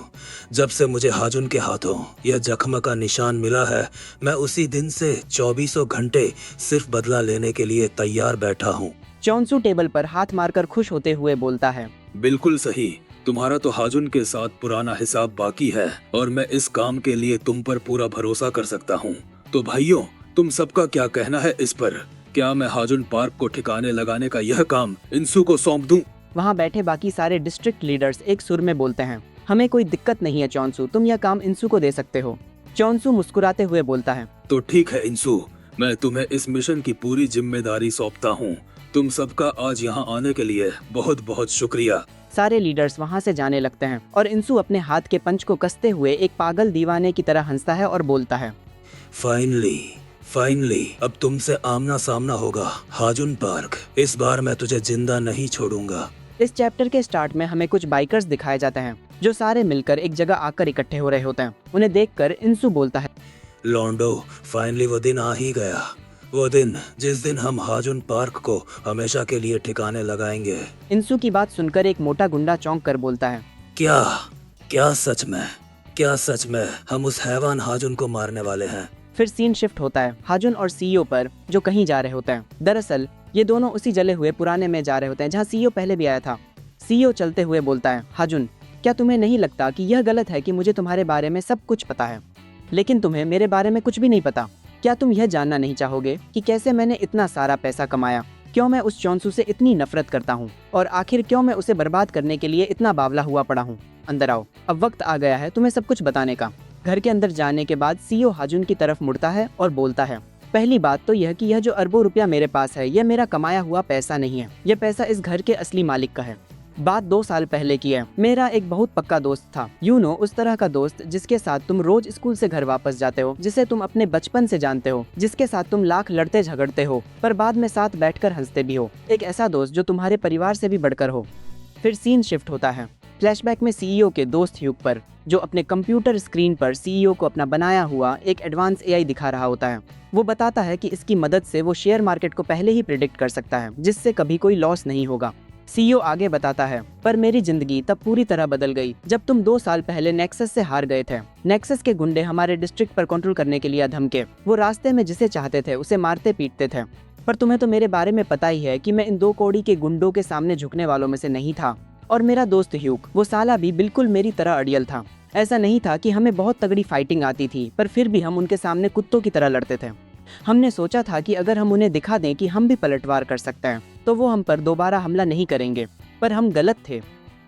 जब से मुझे हाजुन के हाथों यह जख्म का निशान मिला है, मैं उसी दिन से 24 घंटे सिर्फ बदला लेने के लिए तैयार बैठा हूँ। चौनसू टेबल पर हाथ मारकर खुश होते हुए बोलता है, बिल्कुल सही, तुम्हारा तो हाजुन के साथ पुराना हिसाब बाकी है और मैं इस काम के लिए तुम पर पूरा भरोसा कर सकता हूँ। तो भाइयों, तुम सबका क्या कहना है इस पर? क्या मैं हाजुन पार्क को ठिकाने लगाने का यह काम इंसु को सौंप दूं? वहाँ बैठे बाकी सारे डिस्ट्रिक्ट लीडर्स एक सुर में बोलते हैं, हमें कोई दिक्कत नहीं है चौनसू, तुम यह काम इंसु को दे सकते हो। चौनसू मुस्कुराते हुए बोलता है, तो ठीक है इंसु, मैं तुम्हें इस मिशन की पूरी जिम्मेदारी सौंपता हूँ। तुम सबका आज यहाँ आने के लिए बहुत बहुत शुक्रिया। सारे लीडर्स वहाँ से जाने लगते हैं और इंसु अपने हाथ के पंच को कसते हुए एक पागल दीवाने की तरह हंसता है और बोलता है, फाइनली अब तुमसे आमना सामना होगा हाजुन पार्क। इस बार मैं तुझे जिंदा नहीं छोड़ूंगा। इस चैप्टर के स्टार्ट में हमें कुछ बाइकर्स दिखाए जाते हैं जो सारे मिलकर एक जगह आकर इकट्ठे हो रहे होते हैं। उन्हें देखकर इंसु बोलता है, लॉन्डो, फाइनली वो दिन आ ही गया, वो दिन जिस दिन हम हाजुन पार्क को हमेशा के लिए ठिकाने लगाएंगे। इंसु की बात सुनकर एक मोटा गुंडा चौंक कर बोलता है, क्या सच में हम उस हैवान हाजुन को मारने वाले हैं? फिर सीन शिफ्ट होता है हाजुन और सीईओ पर, जो कहीं जा रहे होते हैं। दरअसल ये दोनों उसी जले हुए पुराने में जा रहे होते हैं जहाँ सीईओ पहले भी आया था। सीईओ चलते हुए बोलता है, हाजुन, क्या तुम्हें नहीं लगता कि यह गलत है कि मुझे तुम्हारे बारे में सब कुछ पता है, लेकिन तुम्हें मेरे बारे में कुछ भी नहीं पता? क्या तुम यह जानना नहीं चाहोगे कि कैसे मैंने इतना सारा पैसा कमाया, क्यों मैं उस चौनसू से इतनी नफरत करता हूँ और आखिर क्यों मैं उसे बर्बाद करने के लिए इतना बावला हुआ पड़ा हूँ? अंदर आओ, अब वक्त आ गया है तुम्हें सब कुछ बताने का। घर के अंदर जाने के बाद सीईओ हाजुन की तरफ मुड़ता है और बोलता है, पहली बात तो यह कि यह जो अरबों रुपया मेरे पास है, यह मेरा कमाया हुआ पैसा नहीं है, यह पैसा इस घर के असली मालिक का है। बात 2 साल पहले की है। मेरा एक बहुत पक्का दोस्त था, उस तरह का दोस्त जिसके साथ तुम रोज स्कूल से घर वापस जाते हो, जिसे तुम अपने बचपन से जानते हो, जिसके साथ तुम लाख लड़ते झगड़ते हो पर बाद में साथ बैठकर हंसते भी हो। एक ऐसा दोस्त जो तुम्हारे परिवार से भी बढ़कर हो। फिर सीन शिफ्ट होता है फ्लैशबैक में सीईओ के दोस्त ह्यूग पर, जो अपने कंप्यूटर स्क्रीन पर सीईओ को अपना बनाया हुआ एक एडवांस एआई दिखा रहा होता है। वो बताता है कि इसकी मदद से वो शेयर मार्केट को पहले ही प्रिडिक्ट कर सकता है, जिससे कभी कोई लॉस नहीं होगा। सीईओ आगे बताता है, पर मेरी जिंदगी तब पूरी तरह बदल गई जब तुम 2 साल पहले नेक्सस से हार गए थे। नेक्सस के गुंडे हमारे डिस्ट्रिक्ट पर कंट्रोल करने के लिए धमके। वो रास्ते में जिसे चाहते थे उसे मारते पीटते थे। पर तुम्हें तो मेरे बारे में पता ही है कि मैं इन 2 कौड़ी के गुंडों के सामने झुकने वालों में से नहीं था। और मेरा दोस्त ह्यूग, वो साला भी बिल्कुल मेरी तरह अड़ियल था। ऐसा नहीं था कि हमें बहुत तगड़ी फाइटिंग आती थी, पर फिर भी हम उनके सामने कुत्तों की तरह लड़ते थे। हमने सोचा था कि अगर हम उन्हें दिखा दें कि हम भी पलटवार कर सकते हैं तो वो हम पर दोबारा हमला नहीं करेंगे, पर हम गलत थे,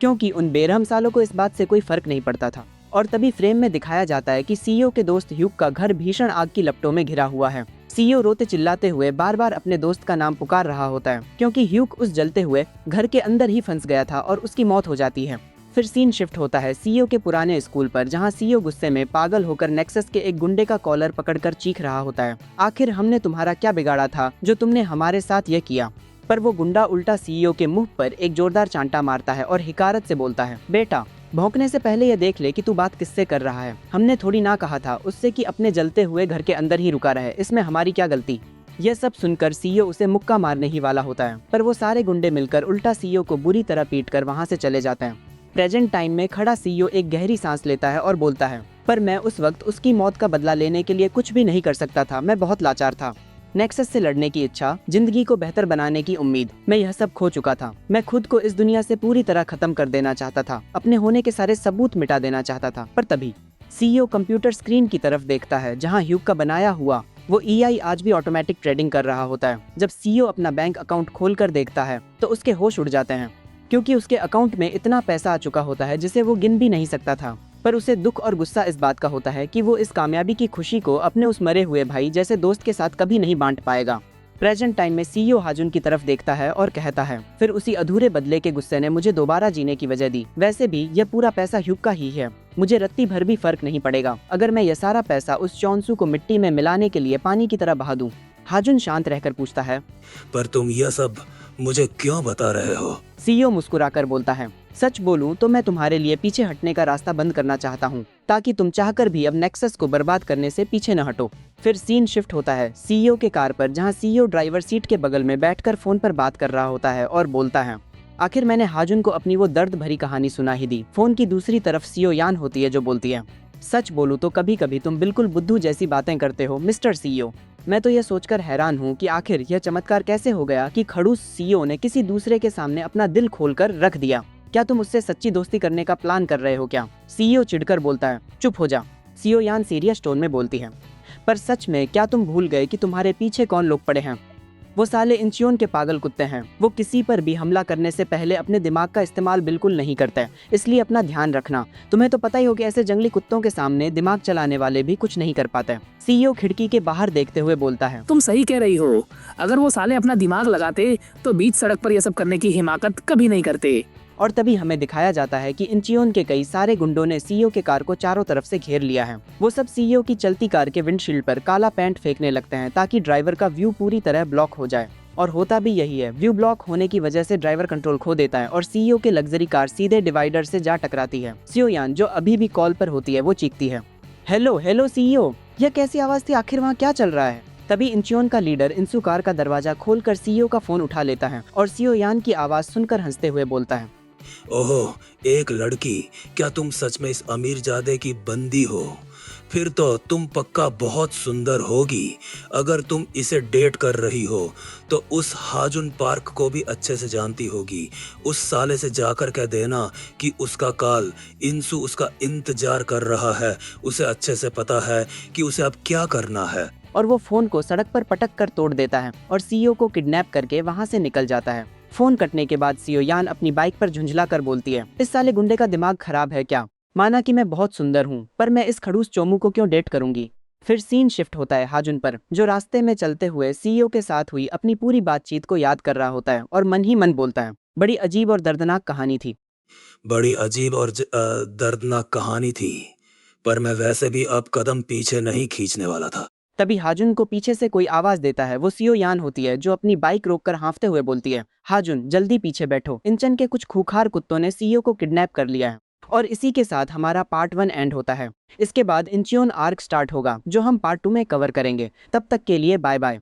क्योंकि उन बेरहम सालों को इस बात से कोई फर्क नहीं पड़ता था। और तभी फ्रेम में दिखाया जाता है कि सीईओ के दोस्त ह्यूग का घर भीषण आग की लपटों में घिरा हुआ है। सीईओ रोते चिल्लाते हुए बार बार अपने दोस्त का नाम पुकार रहा होता है, क्योंकि ह्यूग उस जलते हुए घर के अंदर ही फंस गया था और उसकी मौत हो जाती है। फिर सीन शिफ्ट होता है सीईओ के पुराने स्कूल पर, जहां सीईओ गुस्से में पागल होकर नेक्सस के एक गुंडे का कॉलर पकड़कर चीख रहा होता है, आखिर हमने तुम्हारा क्या बिगाड़ा था जो तुमने हमारे साथ यह किया? पर वो गुंडा उल्टा सीईओ के मुंह पर एक जोरदार चांटा मारता है और हिकारत से बोलता है, बेटा भौंकने से पहले ये देख ले कि तू बात किससे कर रहा है। हमने थोड़ी ना कहा था उससे कि अपने जलते हुए घर के अंदर ही रुका रहे, इसमें हमारी क्या गलती। यह सब सुनकर सीईओ उसे मुक्का मारने ही वाला होता है, पर वो सारे गुंडे मिलकर उल्टा सीईओ को बुरी तरह पीटकर वहां से चले जाते हैं। प्रेजेंट टाइम में खड़ा सीईओ एक गहरी सांस लेता है और बोलता है, पर मैं उस वक्त उसकी मौत का बदला लेने के लिए कुछ भी नहीं कर सकता था, मैं बहुत लाचार था। नेक्सस से लड़ने की इच्छा, जिंदगी को बेहतर बनाने की उम्मीद, मैं यह सब खो चुका था। मैं खुद को इस दुनिया से पूरी तरह खत्म कर देना चाहता था, अपने होने के सारे सबूत मिटा देना चाहता था। पर तभी सीईओ कंप्यूटर स्क्रीन की तरफ देखता है जहां ह्यूग का बनाया हुआ वो EI आज भी ऑटोमेटिक ट्रेडिंग कर रहा होता है। जब सीईओ अपना बैंक अकाउंट खोलकर देखता है तो उसके होश उड़ जाते हैं, क्योंकि उसके अकाउंट में इतना पैसा आ चुका होता है जिसे वो गिन भी नहीं सकता था। पर उसे दुख और गुस्सा इस बात का होता है कि वो इस कामयाबी की खुशी को अपने उस मरे हुए भाई जैसे दोस्त के साथ कभी नहीं बांट पाएगा। प्रेजेंट टाइम में सीईओ हाजुन की तरफ देखता है और कहता है, फिर उसी अधूरे बदले के गुस्से ने मुझे दोबारा जीने की वजह दी। वैसे भी यह पूरा पैसा ह्यूग का ही है, मुझे रत्ती भर भी फर्क नहीं पड़ेगा अगर मैं यह सारा पैसा उस चौंसू को मिट्टी में मिलाने के लिए पानी की तरह बहा दूं। हाजुन शांत रहकर पूछता है, पर तुम यह सब मुझे क्यों बता रहे हो? सीईओ मुस्कुराकर बोलता है, सच बोलूं तो मैं तुम्हारे लिए पीछे हटने का रास्ता बंद करना चाहता हूं, ताकि तुम चाहकर भी अब नेक्सस को बर्बाद करने से पीछे न हटो। फिर सीन शिफ्ट होता है सीईओ के कार पर, जहां सीईओ ड्राइवर सीट के बगल में बैठकर फोन पर बात कर रहा होता है और बोलता है, आखिर मैंने हाजुन को अपनी वो दर्द भरी कहानी सुना ही दी। फोन की दूसरी तरफ सीईओ यान होती है जो बोलती है, सच बोलूं तो कभी कभी तुम बिल्कुल बुद्धू जैसी बातें करते हो मिस्टर सीईओ। मैं तो यह सोचकर हैरान हूँ कि आखिर यह चमत्कार कैसे हो गया कि खड़ूस सीईओ ने किसी दूसरे के सामने अपना दिल खोलकर रख दिया। क्या तुम उससे सच्ची दोस्ती करने का प्लान कर रहे हो क्या? सीईओ चिढ़कर बोलता है, चुप हो जा। सीईओ यान सीरियस टोन में बोलती है, पर सच में क्या तुम भूल गए कि तुम्हारे पीछे कौन लोग पड़े हैं? वो साले इंचियोन के पागल कुत्ते हैं। वो किसी पर भी हमला करने से पहले अपने दिमाग का इस्तेमाल बिल्कुल नहीं करते, इसलिए अपना ध्यान रखना। तुम्हें तो पता ही हो कि ऐसे जंगली कुत्तों के सामने दिमाग चलाने वाले भी कुछ नहीं कर पाते। सीईओ खिड़की के बाहर देखते हुए बोलता है, तुम सही कह रही हो, अगर वो साले अपना दिमाग लगाते तो बीच सड़क पर यह सब करने की हिमाकत कभी नहीं करते। और तभी हमें दिखाया जाता है कि इंचियोन के कई सारे गुंडों ने सीईओ के कार को चारों तरफ से घेर लिया है। वो सब सीईओ की चलती कार के विंडशील्ड पर काला पेंट फेंकने लगते हैं ताकि ड्राइवर का व्यू पूरी तरह ब्लॉक हो जाए। और होता भी यही है, व्यू ब्लॉक होने की वजह से ड्राइवर कंट्रोल खो देता है और सीईओ के लग्जरी कार सीधे डिवाइडर से जा टकराती है। सीईओ यान जो अभी भी कॉल पर होती है वो चीखती है, हेलो हेलो सीईओ। यह कैसी आवाज थी? आखिर वहाँ क्या चल रहा है? तभी इंचियोन का लीडर इंसु कार का दरवाजा खोलकर सीईओ का फोन उठा लेता है और सीईओ यान की आवाज सुनकर हंसते हुए बोलता है, ओहो, एक लड़की, क्या तुम सच में इस अमीरजादे की बंदी हो? फिर तो तुम पक्का बहुत सुंदर होगी। अगर तुम इसे डेट कर रही हो तो उस हाजुन पार्क को भी अच्छे से जानती होगी। उस साले से जाकर कह देना कि उसका काल इंसु उसका इंतजार कर रहा है। उसे अच्छे से पता है कि उसे अब क्या करना है। और वो फोन को सड़क पर पटक कर तोड़ देता है और सीईओ को किडनैप करके वहाँ से निकल जाता है। फोन कटने के बाद सीईओ यान अपनी बाइक पर झुंझला कर बोलती है, इस साले गुंडे का दिमाग खराब है क्या? माना कि मैं बहुत सुंदर हूँ, पर मैं इस खड़ूस चोमू को क्यों डेट करूंगी? फिर सीन शिफ्ट होता है हाजुन पर, जो रास्ते में चलते हुए सीईओ के साथ हुई अपनी पूरी बातचीत को याद कर रहा होता है और मन ही मन बोलता है, बड़ी अजीब और दर्दनाक कहानी थी। बड़ी अजीब और दर्दनाक कहानी थी, पर मैं वैसे भी अब कदम पीछे नहीं खींचने वाला था। तभी हाजुन को पीछे से कोई आवाज देता है। वो सीईओ यान होती है जो अपनी बाइक रोककर हाँफते हुए बोलती है, हाजुन जल्दी पीछे बैठो, इंचन के कुछ खूंखार कुत्तों ने सीईओ को किडनैप कर लिया है। और इसी के साथ हमारा पार्ट 1 एंड होता है। इसके बाद इंचियोन आर्क स्टार्ट होगा जो हम पार्ट 2 में कवर करेंगे। तब तक के लिए बाय बाय।